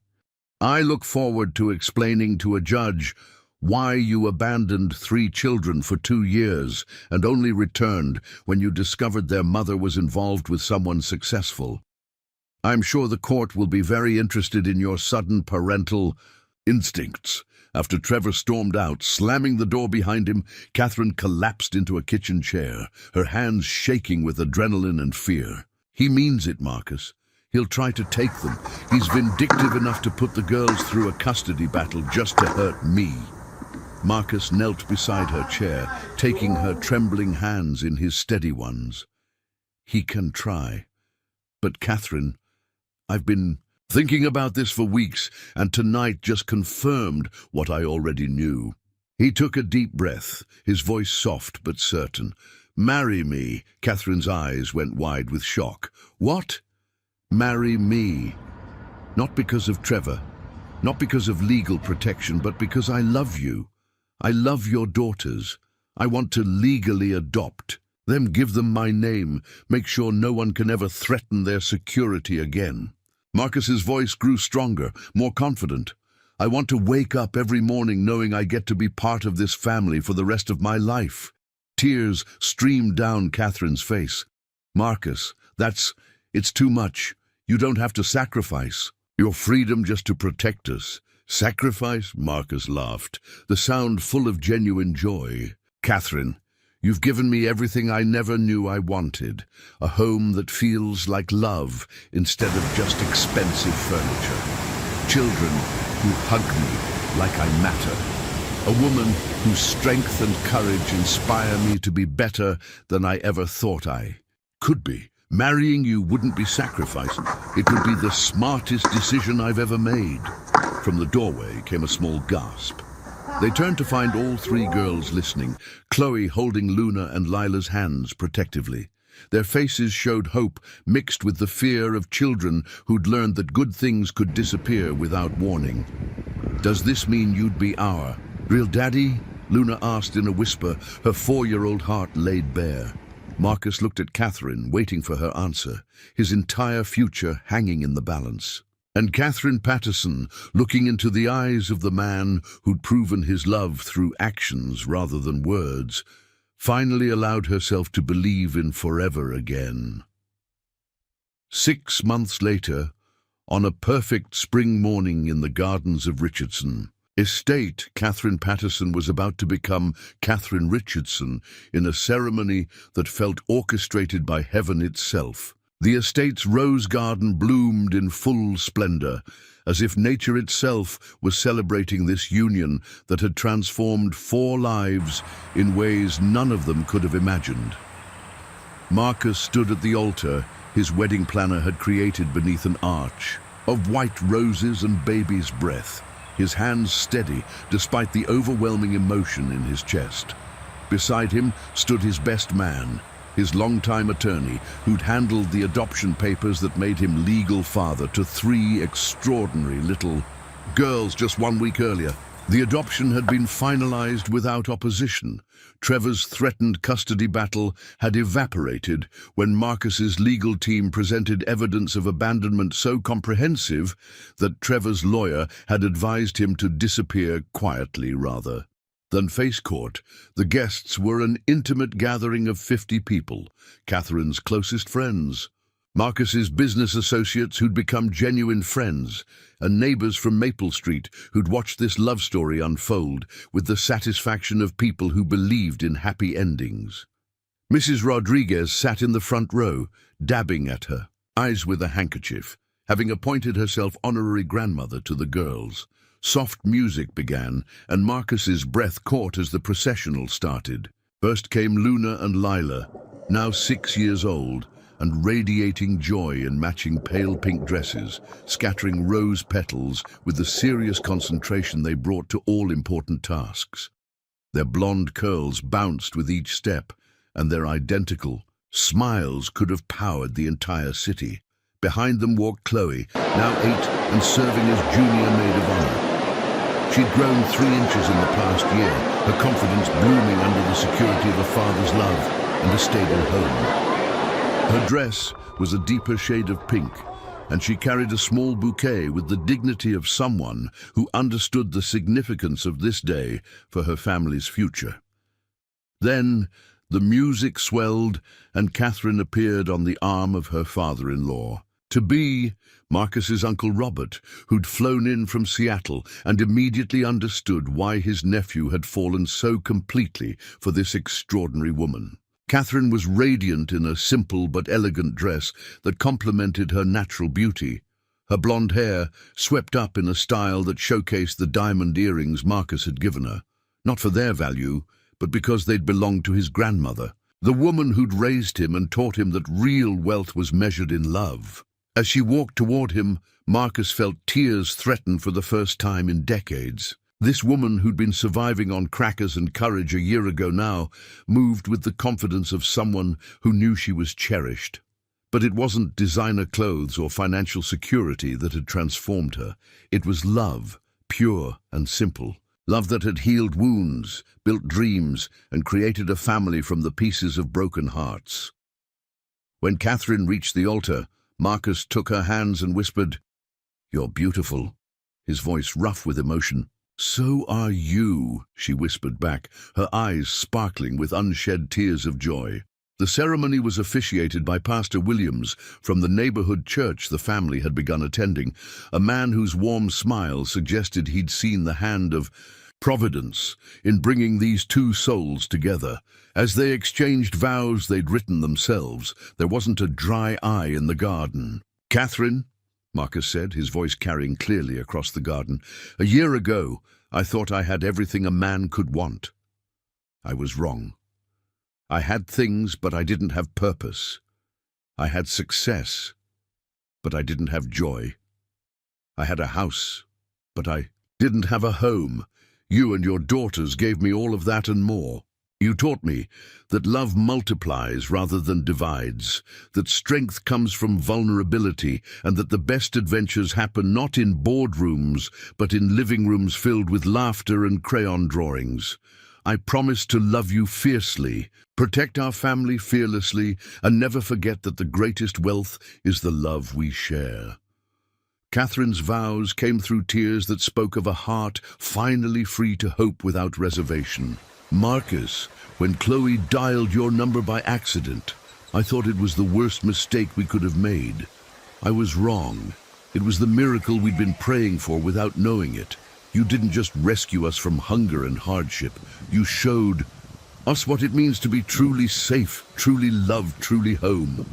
I look forward to explaining to a judge why you abandoned 3 children for 2 years and only returned when you discovered their mother was involved with someone successful. I'm sure the court will be very interested in your sudden parental instincts. After Trevor stormed out, slamming the door behind him, Catherine collapsed into a kitchen chair, her hands shaking with adrenaline and fear. He means it, Marcus. He'll try to take them. He's vindictive enough to put the girls through a custody battle just to hurt me. Marcus knelt beside her chair, taking her trembling hands in his steady ones. He can try. But Catherine, I've been thinking about this for weeks, and tonight just confirmed what I already knew. He took a deep breath, his voice soft but certain. Marry me. Catherine's eyes went wide with shock. What? Marry me. Not because of Trevor, not because of legal protection, but because I love you. I love your daughters. I want to legally adopt them, give them my name, make sure no one can ever threaten their security again. Marcus's voice grew stronger, more confident. I want to wake up every morning knowing I get to be part of this family for the rest of my life. Tears streamed down Catherine's face. Marcus, it's too much. You don't have to sacrifice your freedom just to protect us. Sacrifice? Marcus laughed, the sound full of genuine joy. Catherine, you've given me everything I never knew I wanted. A home that feels like love instead of just expensive furniture. Children who hug me like I matter. A woman whose strength and courage inspire me to be better than I ever thought I could be. Marrying you wouldn't be sacrifice. It would be the smartest decision I've ever made. From the doorway came a small gasp. They turned to find all 3 girls listening, Chloe holding Luna and Lila's hands protectively. Their faces showed hope mixed with the fear of children who'd learned that good things could disappear without warning. Does this mean you'd be our real daddy? Luna asked in a whisper, her 4-year-old heart laid bare. Marcus looked at Catherine, waiting for her answer, his entire future hanging in the balance. And Catherine Patterson, looking into the eyes of the man who'd proven his love through actions rather than words, finally allowed herself to believe in forever again. 6 months later, on a perfect spring morning in the gardens of Richardson Estate, Catherine Patterson was about to become Catherine Richardson in a ceremony that felt orchestrated by heaven itself. The estate's rose garden bloomed in full splendor, as if nature itself was celebrating this union that had transformed 4 lives in ways none of them could have imagined. Marcus stood at the altar his wedding planner had created beneath an arch of white roses and baby's breath, his hands steady despite the overwhelming emotion in his chest. Beside him stood his best man, his longtime attorney, who'd handled the adoption papers that made him legal father to 3 extraordinary little girls just 1 week earlier. The adoption had been finalized without opposition. Trevor's threatened custody battle had evaporated when Marcus's legal team presented evidence of abandonment so comprehensive that Trevor's lawyer had advised him to disappear quietly rather than face court. The guests were an intimate gathering of 50 people, Catherine's closest friends, Marcus's business associates who'd become genuine friends, and neighbors from Maple Street who'd watched this love story unfold with the satisfaction of people who believed in happy endings. Mrs. Rodriguez sat in the front row, dabbing at her eyes with a handkerchief, having appointed herself honorary grandmother to the girls. Soft music began, and Marcus's breath caught as the processional started. First came Luna and Lila, now 6 years old, and radiating joy in matching pale pink dresses, scattering rose petals with the serious concentration they brought to all important tasks. Their blonde curls bounced with each step, and their identical smiles could have powered the entire city. Behind them walked Chloe, now 8 and serving as junior maid of honor. She'd grown 3 inches in the past year, her confidence blooming under the security of a father's love and a stable home. Her dress was a deeper shade of pink, and she carried a small bouquet with the dignity of someone who understood the significance of this day for her family's future. Then the music swelled, and Catherine appeared on the arm of her father-in-law. To be Marcus's Uncle Robert, who'd flown in from Seattle and immediately understood why his nephew had fallen so completely for this extraordinary woman. Catherine was radiant in a simple but elegant dress that complemented her natural beauty. Her blonde hair swept up in a style that showcased the diamond earrings Marcus had given her, not for their value, but because they'd belonged to his grandmother, the woman who'd raised him and taught him that real wealth was measured in love. As she walked toward him, Marcus felt tears threaten for the first time in decades. This woman, who'd been surviving on crackers and courage a year ago now, moved with the confidence of someone who knew she was cherished. But it wasn't designer clothes or financial security that had transformed her. It was love, pure and simple. Love that had healed wounds, built dreams, and created a family from the pieces of broken hearts. When Catherine reached the altar, Marcus took her hands and whispered, "You're beautiful," his voice rough with emotion. "So are you," she whispered back, her eyes sparkling with unshed tears of joy. The ceremony was officiated by Pastor Williams from the neighborhood church the family had begun attending, a man whose warm smile suggested he'd seen the hand of Providence in bringing these two souls together. As they exchanged vows they'd written themselves, there wasn't a dry eye in the garden. "Catherine," Marcus said, his voice carrying clearly across the garden, "a year ago I thought I had everything a man could want. I was wrong. I had things, but I didn't have purpose. I had success, but I didn't have joy. I had a house, but I didn't have a home. You and your daughters gave me all of that and more. You taught me that love multiplies rather than divides, that strength comes from vulnerability, and that the best adventures happen not in boardrooms, but in living rooms filled with laughter and crayon drawings. I promise to love you fiercely, protect our family fearlessly, and never forget that the greatest wealth is the love we share." Catherine's vows came through tears that spoke of a heart finally free to hope without reservation. "Marcus, when Chloe dialed your number by accident, I thought it was the worst mistake we could have made. I was wrong. It was the miracle we'd been praying for without knowing it. You didn't just rescue us from hunger and hardship. You showed us what it means to be truly safe, truly loved, truly home.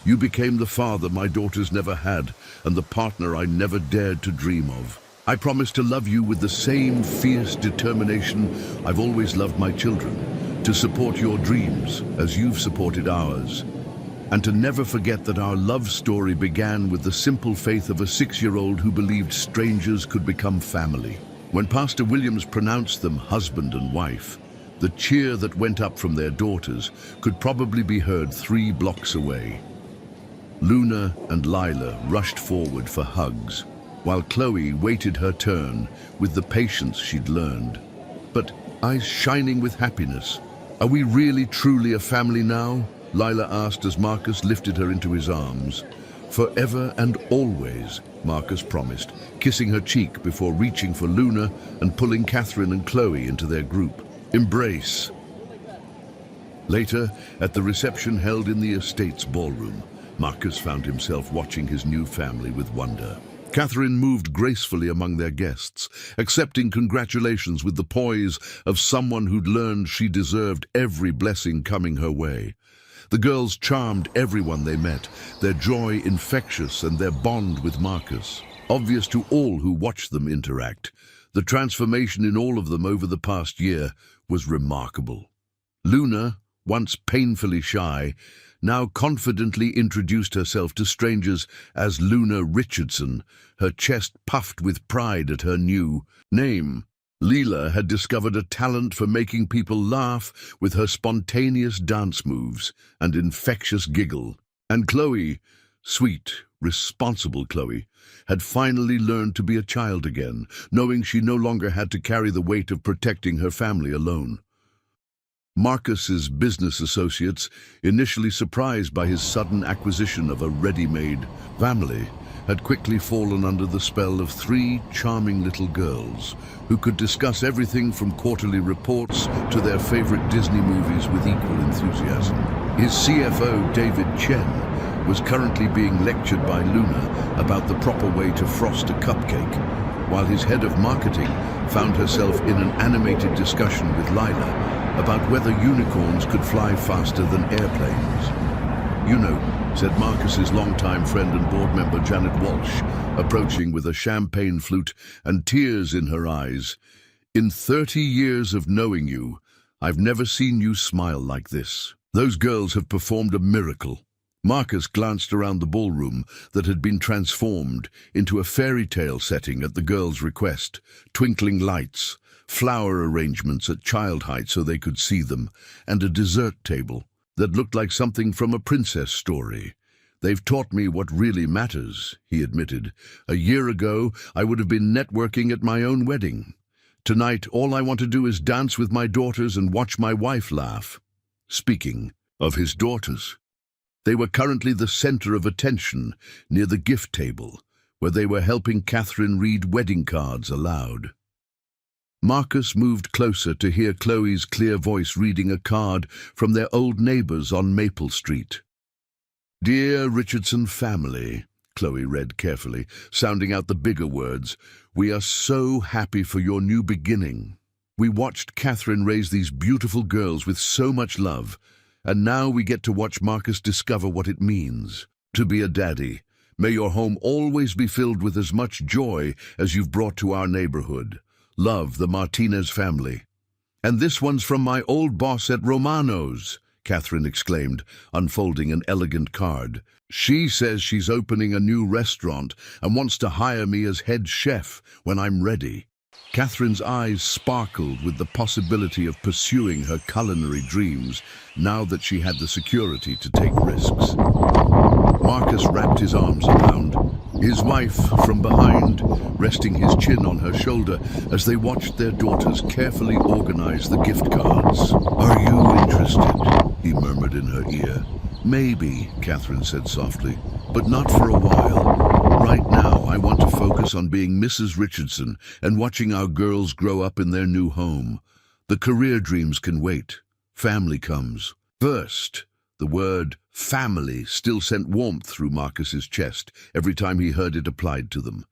You became the father my daughters never had, and the partner I never dared to dream of. I promise to love you with the same fierce determination I've always loved my children, to support your dreams as you've supported ours, and to never forget that our love story began with the simple faith of a 6-year-old who believed strangers could become family." When Pastor Williams pronounced them husband and wife, the cheer that went up from their daughters could probably be heard 3 blocks away. Luna and Lila rushed forward for hugs, while Chloe waited her turn with the patience she'd learned, but eyes shining with happiness. "Are we really truly a family now?" Lila asked as Marcus lifted her into his arms. "Forever and always," Marcus promised, kissing her cheek before reaching for Luna and pulling Catherine and Chloe into their group. "Embrace." Later, at the reception held in the estate's ballroom, Marcus found himself watching his new family with wonder. Catherine moved gracefully among their guests, accepting congratulations with the poise of someone who'd learned she deserved every blessing coming her way. The girls charmed everyone they met, their joy infectious and their bond with Marcus obvious to all who watched them interact. The transformation in all of them over the past year was remarkable. Luna, once painfully shy, now confidently introduced herself to strangers as Luna Richardson, her chest puffed with pride at her new name. Lila had discovered a talent for making people laugh with her spontaneous dance moves and infectious giggle. And Chloe, sweet, responsible Chloe, had finally learned to be a child again, knowing she no longer had to carry the weight of protecting her family alone. Marcus's business associates, initially surprised by his sudden acquisition of a ready-made family, had quickly fallen under the spell of three charming little girls who could discuss everything from quarterly reports to their favorite Disney movies with equal enthusiasm. His CFO, David Chen, was currently being lectured by Luna about the proper way to frost a cupcake, while his head of marketing found herself in an animated discussion with Lila about whether unicorns could fly faster than airplanes. "You know," said Marcus's longtime friend and board member Janet Walsh, approaching with a champagne flute and tears in her eyes, "in 30 years of knowing you, I've never seen you smile like this. Those girls have performed a miracle." Marcus glanced around the ballroom that had been transformed into a fairy tale setting at the girls' request, twinkling lights, flower arrangements at child height so they could see them, and a dessert table that looked like something from a princess story. "They've taught me what really matters," he admitted. "A year ago, I would have been networking at my own wedding. Tonight, all I want to do is dance with my daughters and watch my wife laugh." Speaking of his daughters, they were currently the center of attention near the gift table, where they were helping Catherine read wedding cards aloud. Marcus moved closer to hear Chloe's clear voice reading a card from their old neighbors on Maple Street. "Dear Richardson family," Chloe read carefully, sounding out the bigger words, "we are so happy for your new beginning. We watched Catherine raise these beautiful girls with so much love, and now we get to watch Marcus discover what it means to be a daddy. May your home always be filled with as much joy as you've brought to our neighborhood. Love, the Martinez family." "And this one's from my old boss at Romano's," Catherine exclaimed, unfolding an elegant card. "She says she's opening a new restaurant and wants to hire me as head chef when I'm ready." Catherine's eyes sparkled with the possibility of pursuing her culinary dreams now that she had the security to take risks. Marcus wrapped his arms around his wife from behind, resting his chin on her shoulder as they watched their daughters carefully organize the gift cards. "Are you interested?" he murmured in her ear. "Maybe," Catherine said softly, "but not for a while. Right now, I want to focus on being Mrs. Richardson and watching our girls grow up in their new home. The career dreams can wait. Family comes first." The word family still sent warmth through Marcus's chest every time he heard it applied to them.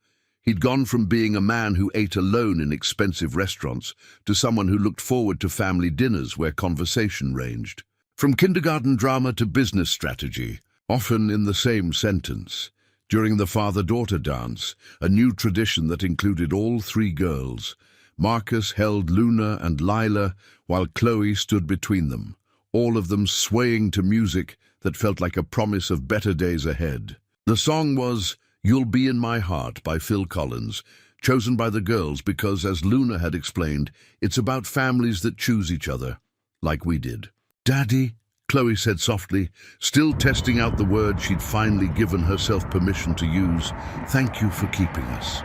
He'd gone from being a man who ate alone in expensive restaurants to someone who looked forward to family dinners where conversation ranged. From kindergarten drama to business strategy, often in the same sentence. During the father-daughter dance, a new tradition that included all three girls, Marcus held Luna and Lila while Chloe stood between them, all of them swaying to music that felt like a promise of better days ahead. The song was "You'll Be in My Heart" by Phil Collins, chosen by the girls because, as Luna had explained, it's about families that choose each other, like we did. "Daddy," Chloe said softly, still testing out the word she'd finally given herself permission to use, "thank you for keeping us."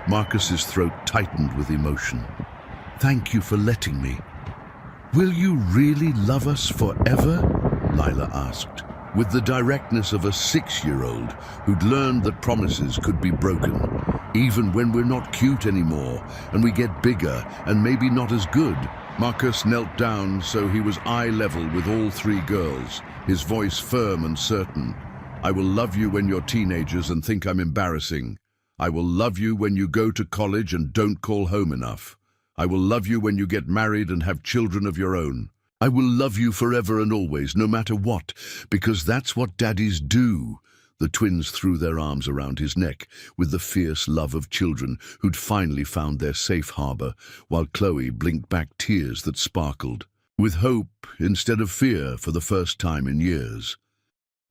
Marcus's throat tightened with emotion. "Thank you for letting me." "Will you really love us forever?" Lila asked, with the directness of a 6-year-old who'd learned that promises could be broken, even when we're not cute anymore and we get bigger and maybe not as good. Marcus knelt down so he was eye level with all three girls, his voice firm and certain. "I will love you when you're teenagers and think I'm embarrassing. I will love you when you go to college and don't call home enough. I will love you when you get married and have children of your own. I will love you forever and always, no matter what, because that's what daddies do." The twins threw their arms around his neck with the fierce love of children who'd finally found their safe harbor, while Chloe blinked back tears that sparkled, with hope instead of fear for the first time in years.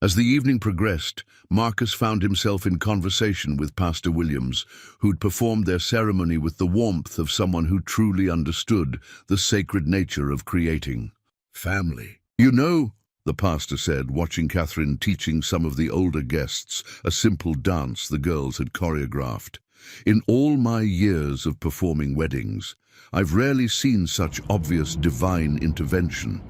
As the evening progressed, Marcus found himself in conversation with Pastor Williams, who'd performed their ceremony with the warmth of someone who truly understood the sacred nature of creating family. "You know," the pastor said, watching Catherine teaching some of the older guests a simple dance the girls had choreographed. In all my years of performing weddings, I've rarely seen such obvious divine intervention.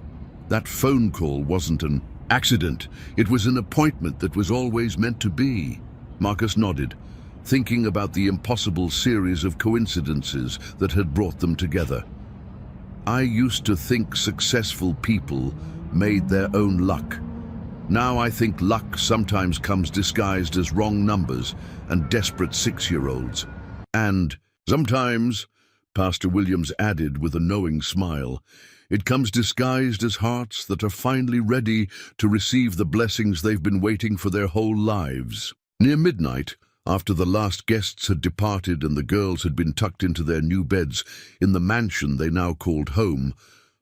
That phone call wasn't an accident. It was an appointment that was always meant to be. Marcus nodded, thinking about the impossible series of coincidences that had brought them together. I used to think successful people made their own luck. Now I think luck sometimes comes disguised as wrong numbers and desperate 6-year-olds. And sometimes, Pastor Williams added with a knowing smile, it comes disguised as hearts that are finally ready to receive the blessings they've been waiting for their whole lives. Near midnight, after the last guests had departed and the girls had been tucked into their new beds in the mansion they now called home,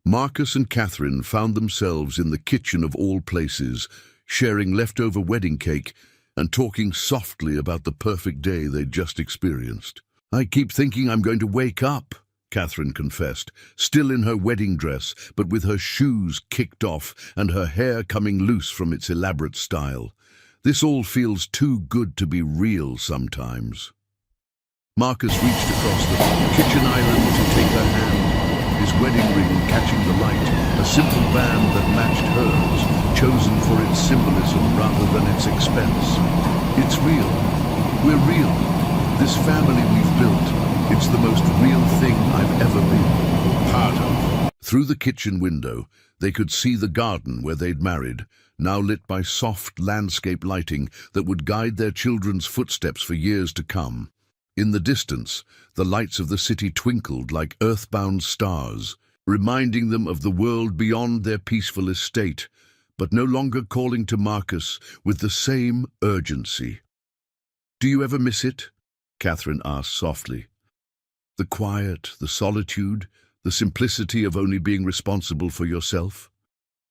Marcus and Catherine found themselves in the kitchen of all places, sharing leftover wedding cake and talking softly about the perfect day they'd just experienced. "I keep thinking I'm going to wake up," Catherine confessed, still in her wedding dress, but with her shoes kicked off and her hair coming loose from its elaborate style. "This all feels too good to be real sometimes." Marcus reached across the kitchen island to take her hand, his wedding ring catching the light, a simple band that matched hers, chosen for its symbolism rather than its expense. "It's real. We're real. This family we've built, it's the most real thing I've ever been part of." Through the kitchen window, they could see the garden where they'd married, now lit by soft landscape lighting that would guide their children's footsteps for years to come. In the distance, the lights of the city twinkled like earthbound stars, reminding them of the world beyond their peaceful estate, but no longer calling to Marcus with the same urgency. "Do you ever miss it?" Catherine asked softly. "The quiet, the solitude, the simplicity of only being responsible for yourself?"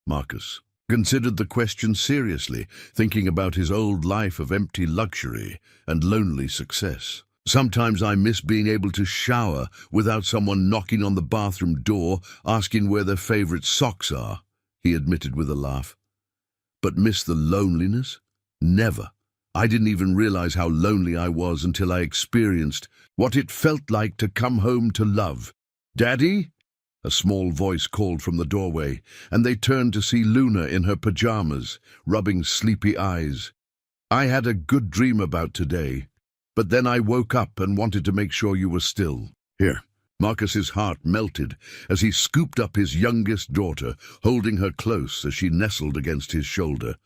Marcus considered the question seriously, thinking about his old life of empty luxury and lonely success. "Sometimes I miss being able to shower without someone knocking on the bathroom door asking where their favorite socks are," he admitted with a laugh. "But miss the loneliness? Never. I didn't even realize how lonely I was until I experienced what it felt like to come home to love. Daddy?" A small voice called from the doorway, and they turned to see Luna in her pajamas, rubbing sleepy eyes. "I had a good dream about today, but then I woke up and wanted to make sure you were still here." Marcus's heart melted as he scooped up his youngest daughter, holding her close as she nestled against his shoulder.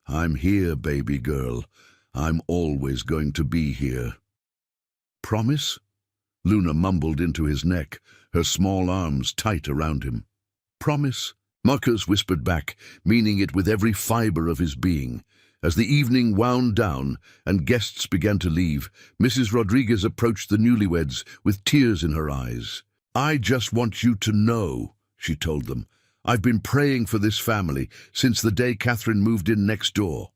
"I'm here, baby girl. I'm always going to be here." "Promise?" Luna mumbled into his neck, her small arms tight around him. "Promise?" Marcus whispered back, meaning it with every fiber of his being. As the evening wound down and guests began to leave, Mrs. Rodriguez approached the newlyweds with tears in her eyes. "I just want you to know," she told them, "I've been praying for this family since the day Catherine moved in next door.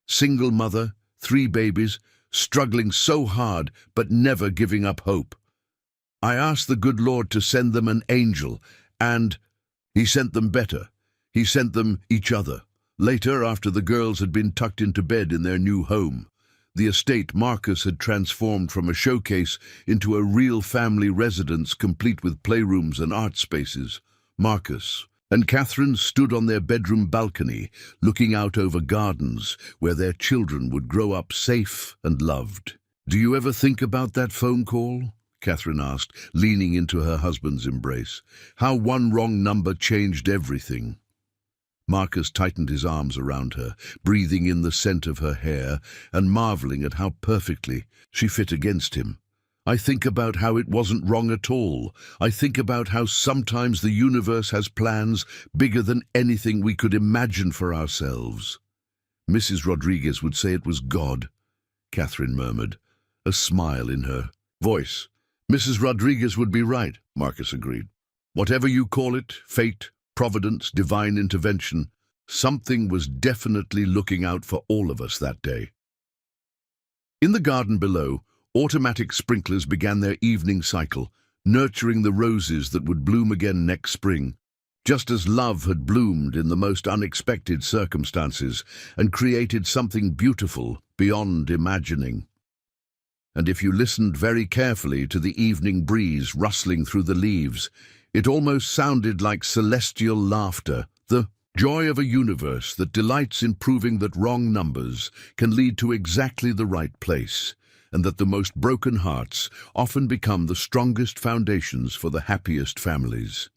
Single mother, 3 babies, struggling so hard but never giving up hope. I asked the good Lord to send them an angel, and he sent them better. He sent them each other. Later, after the girls had been tucked into bed in their new home, the estate Marcus had transformed from a showcase into a real family residence complete with playrooms and art spaces. Marcus and Catherine stood on their bedroom balcony, looking out over gardens where their children would grow up safe and loved. "Do you ever think about that phone call?" Catherine asked, leaning into her husband's embrace. "How one wrong number changed everything." Marcus tightened his arms around her, breathing in the scent of her hair and marveling at how perfectly she fit against him. "I think about how it wasn't wrong at all. I think about how sometimes the universe has plans bigger than anything we could imagine for ourselves." "Mrs. Rodriguez would say it was God," Catherine murmured, a smile in her voice. "Mrs. Rodriguez would be right," Marcus agreed. "Whatever you call it, fate, providence, divine intervention, something was definitely looking out for all of us that day." In the garden below, automatic sprinklers began their evening cycle, nurturing the roses that would bloom again next spring. just as love had bloomed in the most unexpected circumstances and created something beautiful beyond imagining. And if you listened very carefully to the evening breeze rustling through the leaves, it almost sounded like celestial laughter, the joy of a universe that delights in proving that wrong numbers can lead to exactly the right place, and that the most broken hearts often become the strongest foundations for the happiest families.